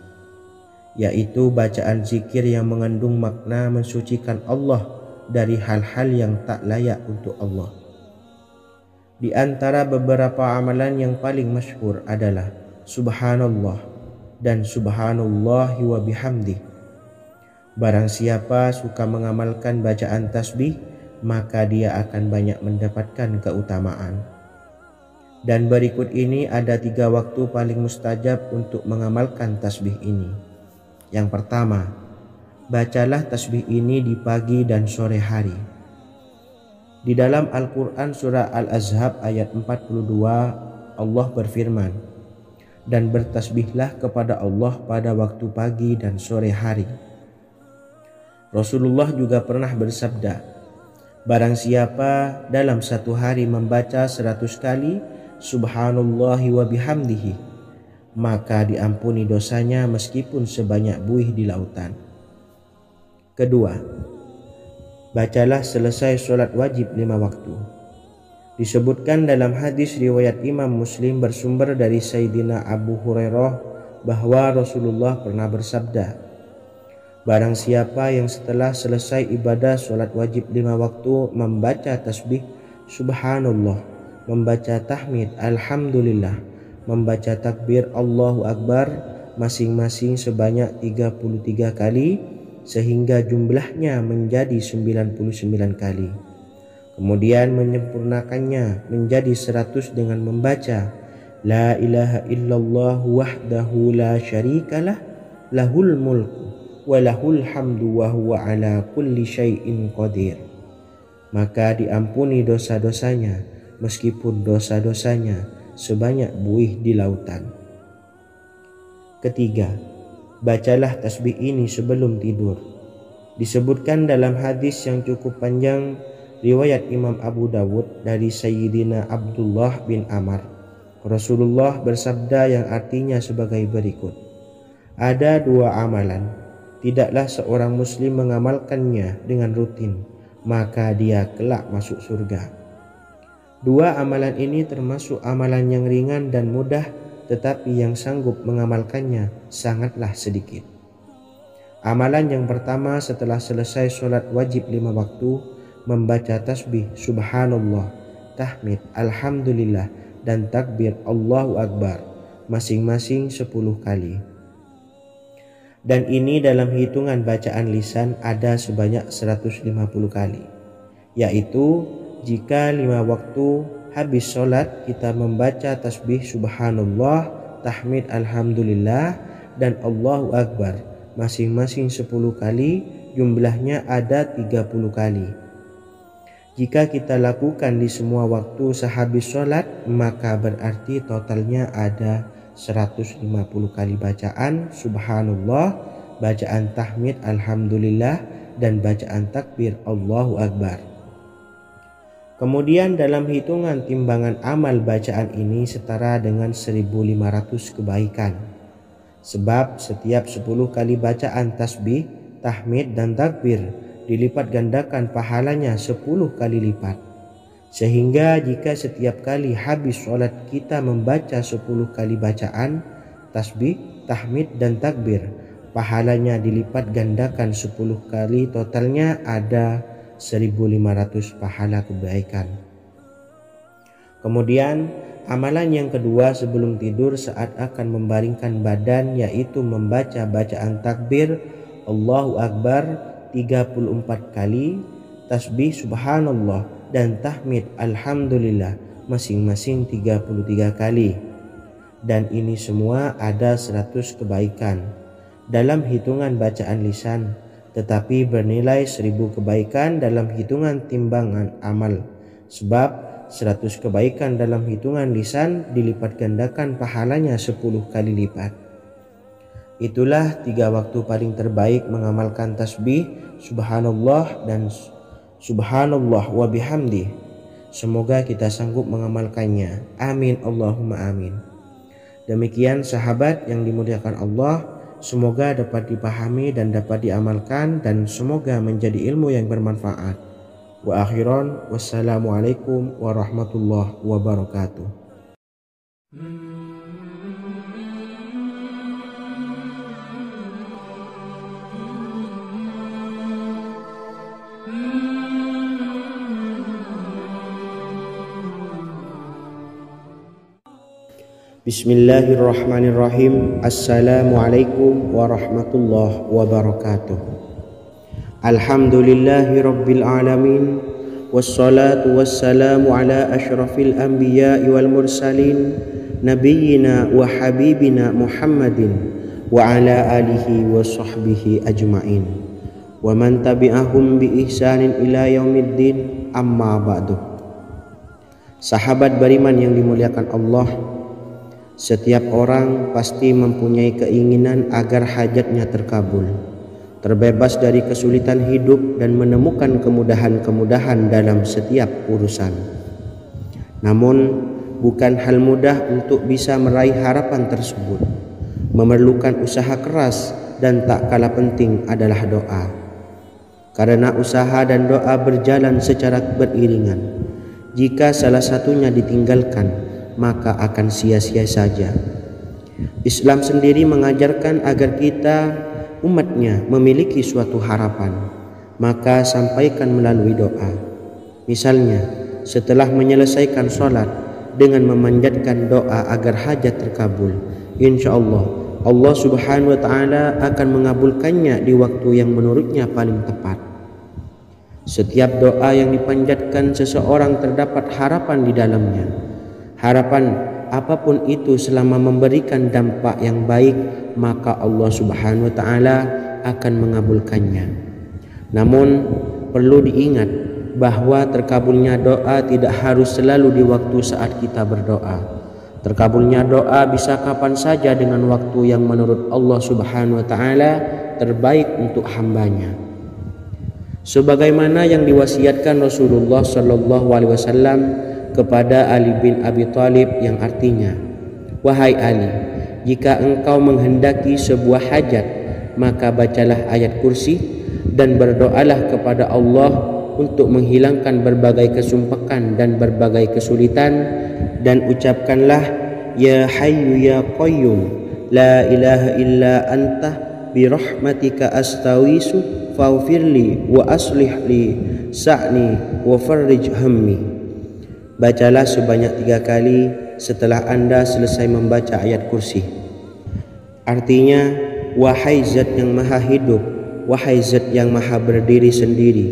yaitu bacaan zikir yang mengandung makna mensucikan Allah dari hal-hal yang tak layak untuk Allah. Di antara beberapa amalan yang paling masyhur adalah Subhanallah dan Subhanallahi wa bihamdih. Barang siapa suka mengamalkan bacaan tasbih, maka dia akan banyak mendapatkan keutamaan. Dan berikut ini ada 3 waktu paling mustajab untuk mengamalkan tasbih ini. Yang pertama, Bacalah tasbih ini di pagi dan sore hari. Di dalam Al-Quran surah Al-Ahzab ayat 42 Allah berfirman, dan bertasbihlah kepada Allah pada waktu pagi dan sore hari. Rasulullah juga pernah bersabda, barang siapa dalam satu hari membaca 100 kali Subhanallahi wa bihamdihi, maka diampuni dosanya meskipun sebanyak buih di lautan. Kedua, bacalah selesai sholat wajib 5 waktu. Disebutkan dalam hadis riwayat Imam Muslim bersumber dari Sayyidina Abu Hurairah bahwa Rasulullah pernah bersabda, barang siapa yang setelah selesai ibadah sholat wajib 5 waktu membaca tasbih Subhanallah, membaca tahmid Alhamdulillah, membaca takbir Allahu Akbar masing-masing sebanyak 33 kali sehingga jumlahnya menjadi 99 kali. Kemudian menyempurnakannya menjadi 100 dengan membaca La ilaha illallah wahdahu la syarikalah lahul mulku wa lahul hamdu wa huwa ala kulli syai'in qadir. Maka diampuni dosa-dosanya meskipun dosa-dosanya sebanyak buih di lautan. Ketiga, bacalah tasbih ini sebelum tidur. Disebutkan dalam hadis yang cukup panjang riwayat Imam Abu Dawud dari Sayyidina Abdullah bin Amr. Rasulullah bersabda yang artinya sebagai berikut. Ada 2 amalan, tidaklah seorang muslim mengamalkannya dengan rutin, maka dia kelak masuk surga. 2 amalan ini termasuk amalan yang ringan dan mudah, tetapi yang sanggup mengamalkannya sangatlah sedikit. Amalan yang pertama setelah selesai sholat wajib 5 waktu, membaca tasbih Subhanallah, tahmid Alhamdulillah, dan takbir Allahu Akbar masing-masing 10 kali. Dan ini dalam hitungan bacaan lisan ada sebanyak 150 kali, yaitu jika 5 waktu habis sholat kita membaca tasbih Subhanallah, tahmid Alhamdulillah, dan Allahu Akbar masing-masing 10 kali, jumlahnya ada 30 kali. Jika kita lakukan di semua waktu sehabis sholat, maka berarti totalnya ada 150 kali bacaan Subhanallah, bacaan tahmid Alhamdulillah, dan bacaan takbir Allahu Akbar. Kemudian dalam hitungan timbangan amal bacaan ini setara dengan 1500 kebaikan. Sebab setiap 10 kali bacaan tasbih, tahmid, dan takbir dilipat gandakan pahalanya 10 kali lipat. Sehingga jika setiap kali habis sholat kita membaca 10 kali bacaan tasbih, tahmid, dan takbir, pahalanya dilipat gandakan 10 kali, totalnya ada 1500 pahala kebaikan. Kemudian amalan yang kedua sebelum tidur saat akan membaringkan badan, yaitu membaca bacaan takbir Allahu Akbar 34 kali, tasbih Subhanallah, dan tahmid Alhamdulillah masing-masing 33 kali. Dan ini semua ada 100 kebaikan dalam hitungan bacaan lisan, tetapi bernilai 1000 kebaikan dalam hitungan timbangan amal. Sebab 100 kebaikan dalam hitungan lisan dilipat gandakan pahalanya 10 kali lipat. Itulah 3 waktu paling terbaik mengamalkan tasbih Subhanallah dan Subhanallah wa bihamdi. Semoga kita sanggup mengamalkannya. Amin Allahumma amin. Demikian sahabat yang dimuliakan Allah, semoga dapat dipahami dan dapat diamalkan, dan semoga menjadi ilmu yang bermanfaat. Wa akhiran, wassalamualaikum warahmatullahi wabarakatuh. Bismillahirrahmanirrahim. Assalamualaikum warahmatullahi wabarakatuh. Alhamdulillahi rabbil alamin, wassalatu wassalamu ala asyrafil anbiya'i wal mursalin, nabiyyina wa habibina Muhammadin wa ala alihi wa sahbihi ajma'in. wa man tabi'ahum bi ihsanin ila yaumiddin, amma ba'du. Sahabat beriman yang dimuliakan Allah, setiap orang pasti mempunyai keinginan agar hajatnya terkabul, terbebas dari kesulitan hidup dan menemukan kemudahan-kemudahan dalam setiap urusan. Namun bukan hal mudah untuk bisa meraih harapan tersebut. Memerlukan usaha keras dan tak kalah penting adalah doa. Karena usaha dan doa berjalan secara beriringan. Jika salah satunya ditinggalkan, maka akan sia-sia saja. Islam sendiri mengajarkan agar kita umatnya memiliki suatu harapan, maka sampaikan melalui doa. Misalnya, setelah menyelesaikan sholat dengan memanjatkan doa agar hajat terkabul, insya Allah Allah Subhanahu wa Ta'ala akan mengabulkannya di waktu yang menurutnya paling tepat. Setiap doa yang dipanjatkan seseorang terdapat harapan di dalamnya. Harapan apapun itu selama memberikan dampak yang baik, maka Allah Subhanahu wa Ta'ala akan mengabulkannya. Namun perlu diingat bahwa terkabulnya doa tidak harus selalu di waktu saat kita berdoa. Terkabulnya doa bisa kapan saja dengan waktu yang menurut Allah Subhanahu wa Ta'ala terbaik untuk hambanya. Sebagaimana yang diwasiatkan Rasulullah Sallallahu Alaihi Wasallam kepada Ali bin Abi Thalib, yang artinya, wahai Ali, jika engkau menghendaki sebuah hajat, maka bacalah ayat kursi dan berdoalah kepada Allah untuk menghilangkan berbagai kesumpakan dan berbagai kesulitan, dan ucapkanlah, ya hayyu ya qayyum la ilaha illa anta birahmatika astawisu faghfirli wa aslih li sa'ni wa farrij hammi. Bacalah sebanyak 3 kali setelah Anda selesai membaca ayat kursi. Artinya, wahai zat yang maha hidup, wahai zat yang maha berdiri sendiri,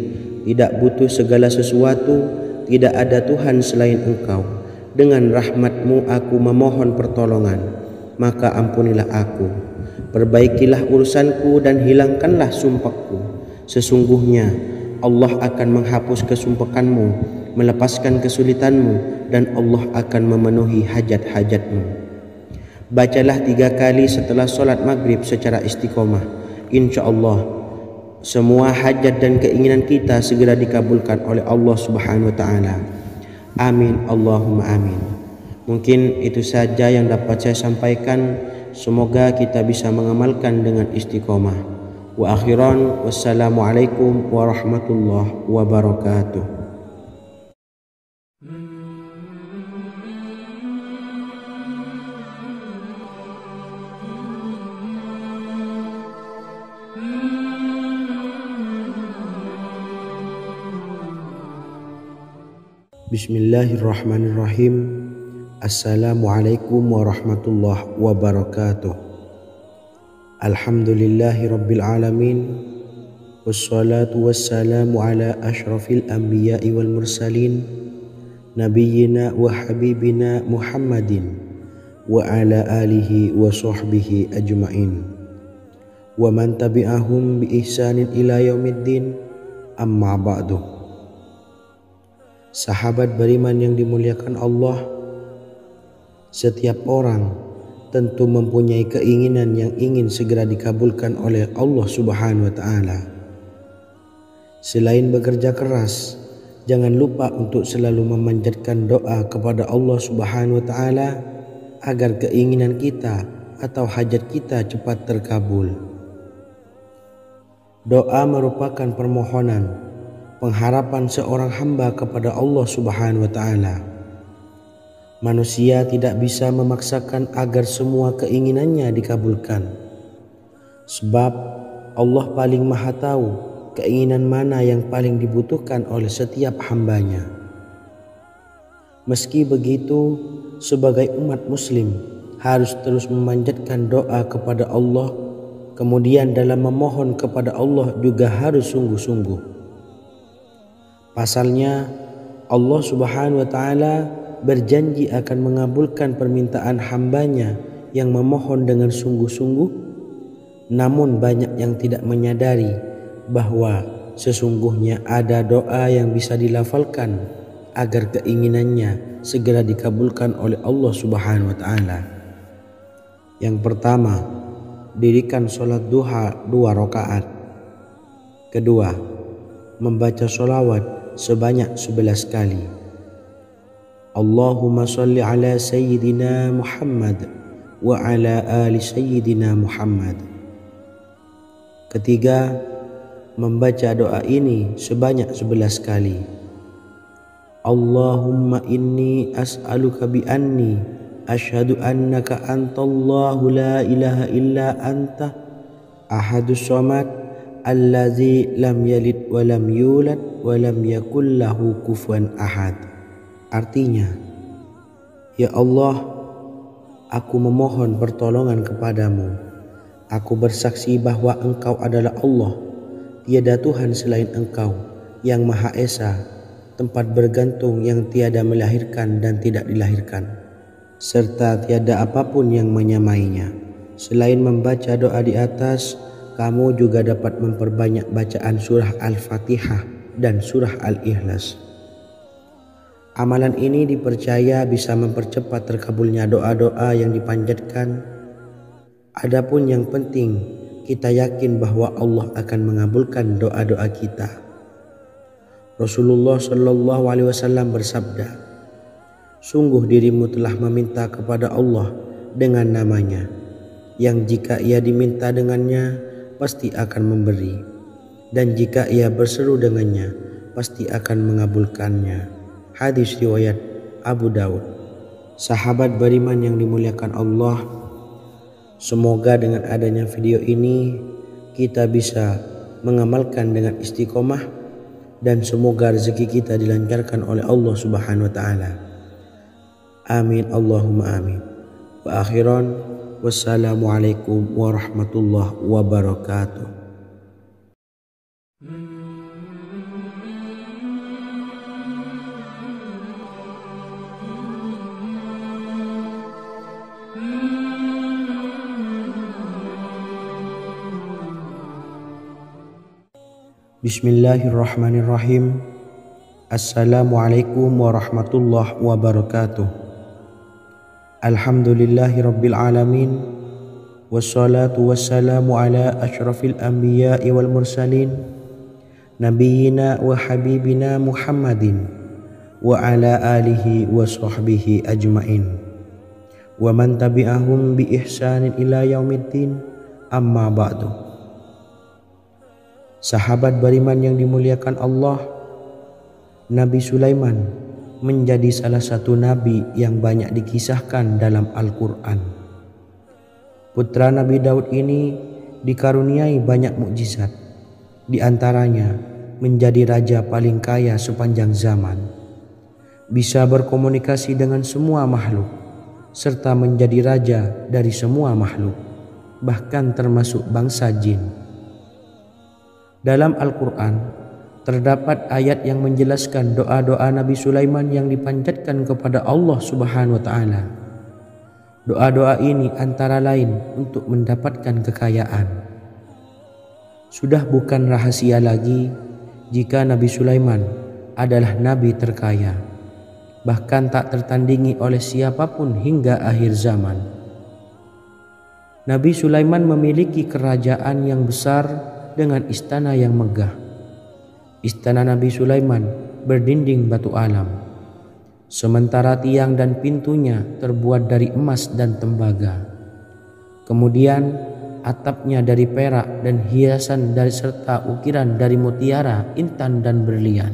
tidak butuh segala sesuatu, tidak ada Tuhan selain Engkau. Dengan rahmat-Mu aku memohon pertolongan, maka ampunilah aku, perbaikilah urusanku dan hilangkanlah sumpahku. Sesungguhnya Allah akan menghapus kesumpahanmu, melepaskan kesulitanmu, dan Allah akan memenuhi hajat-hajatmu. Bacalah 3 kali setelah sholat maghrib secara istiqomah. Insya Allah semua hajat dan keinginan kita segera dikabulkan oleh Allah Subhanahu wa Ta'ala. Amin, Allahumma amin. Mungkin itu saja yang dapat saya sampaikan. Semoga kita bisa mengamalkan dengan istiqomah. Wa akhiran, wassalamualaikum warahmatullahi wabarakatuh. Bismillahirrahmanirrahim. Assalamualaikum warahmatullahi wabarakatuh. Alhamdulillahi rabbil alamin, wassalatu wassalamu ala ashrafil anbiya'i wal mursalin, nabiyyina wa habibina Muhammadin wa ala alihi wa sahbihi ajma'in, wa man tabi'ahum bi ihsanin ila yaumiddin, amma ba'du. Sahabat beriman yang dimuliakan Allah, setiap orang tentu mempunyai keinginan yang ingin segera dikabulkan oleh Allah Subhanahu wa Ta'ala. Selain bekerja keras, jangan lupa untuk selalu memanjatkan doa kepada Allah Subhanahu wa Ta'ala agar keinginan kita atau hajat kita cepat terkabul. Doa merupakan permohonan, pengharapan seorang hamba kepada Allah Subhanahu wa Ta'ala. Manusia tidak bisa memaksakan agar semua keinginannya dikabulkan, sebab Allah paling maha tahu keinginan mana yang paling dibutuhkan oleh setiap hambanya. Meski begitu, sebagai umat muslim harus terus memanjatkan doa kepada Allah, kemudian dalam memohon kepada Allah juga harus sungguh-sungguh. Pasalnya, Allah Subhanahu wa Ta'ala berjanji akan mengabulkan permintaan hambanya yang memohon dengan sungguh-sungguh. Namun banyak yang tidak menyadari bahwa sesungguhnya ada doa yang bisa dilafalkan agar keinginannya segera dikabulkan oleh Allah Subhanahu wa taala. Yang pertama, dirikan sholat duha 2 rakaat. Kedua, membaca sholawat sebanyak 11 kali. Allahumma sholli ala sayyidina Muhammad wa ala ali sayyidina Muhammad. Ketiga, membaca doa ini sebanyak 11 kali. Allahumma inni as'aluka bi anni asyhadu annaka antallahu la ilaha illa anta ahadus samad allazi lam yalid wa lam yulad wa lam yakul lahu kufuwan ahad. Artinya, ya Allah, aku memohon pertolongan kepadamu. Aku bersaksi bahwa Engkau adalah Allah, tiada Tuhan selain Engkau, yang Maha Esa, tempat bergantung yang tiada melahirkan dan tidak dilahirkan, serta tiada apapun yang menyamainya. Selain membaca doa di atas, kamu juga dapat memperbanyak bacaan surah Al-Fatihah dan surah Al-Ikhlas. Amalan ini dipercaya bisa mempercepat terkabulnya doa-doa yang dipanjatkan. Adapun yang penting, kita yakin bahwa Allah akan mengabulkan doa-doa kita. Rasulullah Shallallahu Alaihi Wasallam bersabda, sungguh dirimu telah meminta kepada Allah dengan namanya, yang jika ia diminta dengannya, pasti akan memberi, dan jika ia berseru dengannya, pasti akan mengabulkannya. Hadis riwayat Abu Daud. Sahabat beriman yang dimuliakan Allah, semoga dengan adanya video ini kita bisa mengamalkan dengan istiqomah, dan semoga rezeki kita dilancarkan oleh Allah Subhanahu wa taala. Amin Allahumma amin. Wa akhiran, wassalamualaikum warahmatullahi wabarakatuh. Bismillahirrahmanirrahim. Assalamualaikum warahmatullahi wabarakatuh. Alhamdulillahi rabbil alamin. Wassalatu wassalamu ala asyrafil anbiya'i wal mursalin, nabiyyina wa habibina Muhammadin wa ala alihi wa sahbihi ajmain, wa man tabi'ahum bi ihsanin ila yaumiddin, amma ba'du. Sahabat beriman yang dimuliakan Allah, Nabi Sulaiman menjadi salah satu nabi yang banyak dikisahkan dalam Al-Quran. Putra Nabi Daud ini dikaruniai banyak mukjizat, di antaranya menjadi raja paling kaya sepanjang zaman, bisa berkomunikasi dengan semua makhluk, serta menjadi raja dari semua makhluk, bahkan termasuk bangsa jin. Dalam Al-Quran terdapat ayat yang menjelaskan doa-doa Nabi Sulaiman yang dipanjatkan kepada Allah Subhanahu wa taala. Doa-doa ini antara lain untuk mendapatkan kekayaan. Sudah bukan rahasia lagi jika Nabi Sulaiman adalah nabi terkaya, bahkan tak tertandingi oleh siapapun hingga akhir zaman. Nabi Sulaiman memiliki kerajaan yang besar dengan istana yang megah. Istana Nabi Sulaiman berdinding batu alam, sementara tiang dan pintunya terbuat dari emas dan tembaga. Kemudian atapnya dari perak dan hiasan dari serta ukiran dari mutiara, intan dan berlian.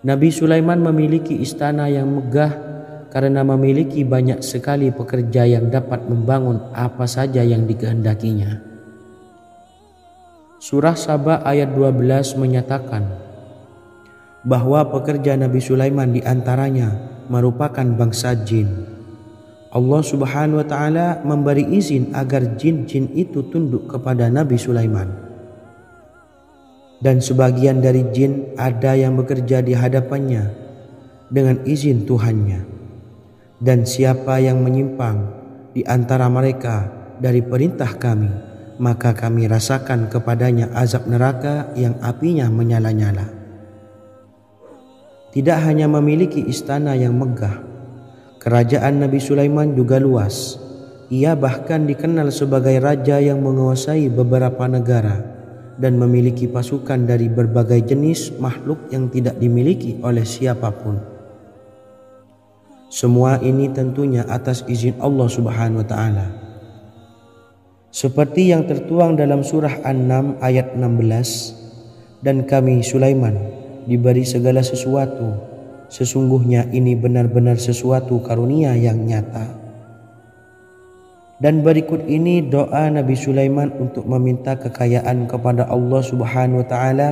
Nabi Sulaiman memiliki istana yang megah karena memiliki banyak sekali pekerja yang dapat membangun apa saja yang dikehendakinya. Surah Saba ayat 12 menyatakan bahwa pekerja Nabi Sulaiman diantaranya merupakan bangsa jin. Allah Subhanahu wa taala memberi izin agar jin-jin itu tunduk kepada Nabi Sulaiman. Dan sebagian dari jin ada yang bekerja di hadapannya dengan izin Tuhannya. Dan siapa yang menyimpang di antara mereka dari perintah kami, maka kami rasakan kepadanya azab neraka yang apinya menyala-nyala. Tidak hanya memiliki istana yang megah, kerajaan Nabi Sulaiman juga luas. Ia bahkan dikenal sebagai raja yang menguasai beberapa negara dan memiliki pasukan dari berbagai jenis makhluk yang tidak dimiliki oleh siapapun. Semua ini tentunya atas izin Allah Subhanahu wa taala. Seperti yang tertuang dalam surah An-Naml ayat 16, dan kami Sulaiman diberi segala sesuatu, sesungguhnya ini benar-benar sesuatu karunia yang nyata. Dan berikut ini doa Nabi Sulaiman untuk meminta kekayaan kepada Allah Subhanahu wa taala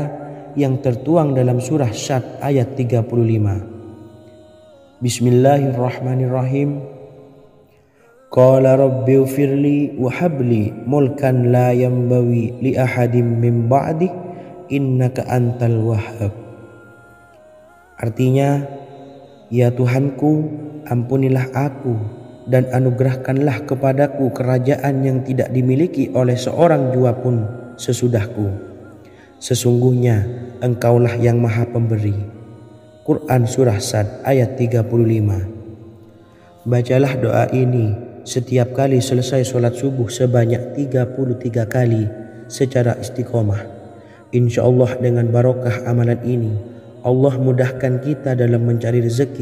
yang tertuang dalam surah Syad ayat 35. Bismillahirrahmanirrahim. Qala rabbi ighfirli wa habli mulkan la yanbawi li ahadim min ba'di innaka antal wahhab. Artinya, ya Tuhanku, ampunilah aku dan anugerahkanlah kepadaku kerajaan yang tidak dimiliki oleh seorang jua pun sesudahku. Sesungguhnya Engkaulah yang Maha Pemberi. Quran Surah Sad ayat 35. Bacalah doa ini setiap kali selesai sholat subuh sebanyak 33 kali secara istiqomah. Insya Allah dengan barokah amalan ini, Allah mudahkan kita dalam mencari rezeki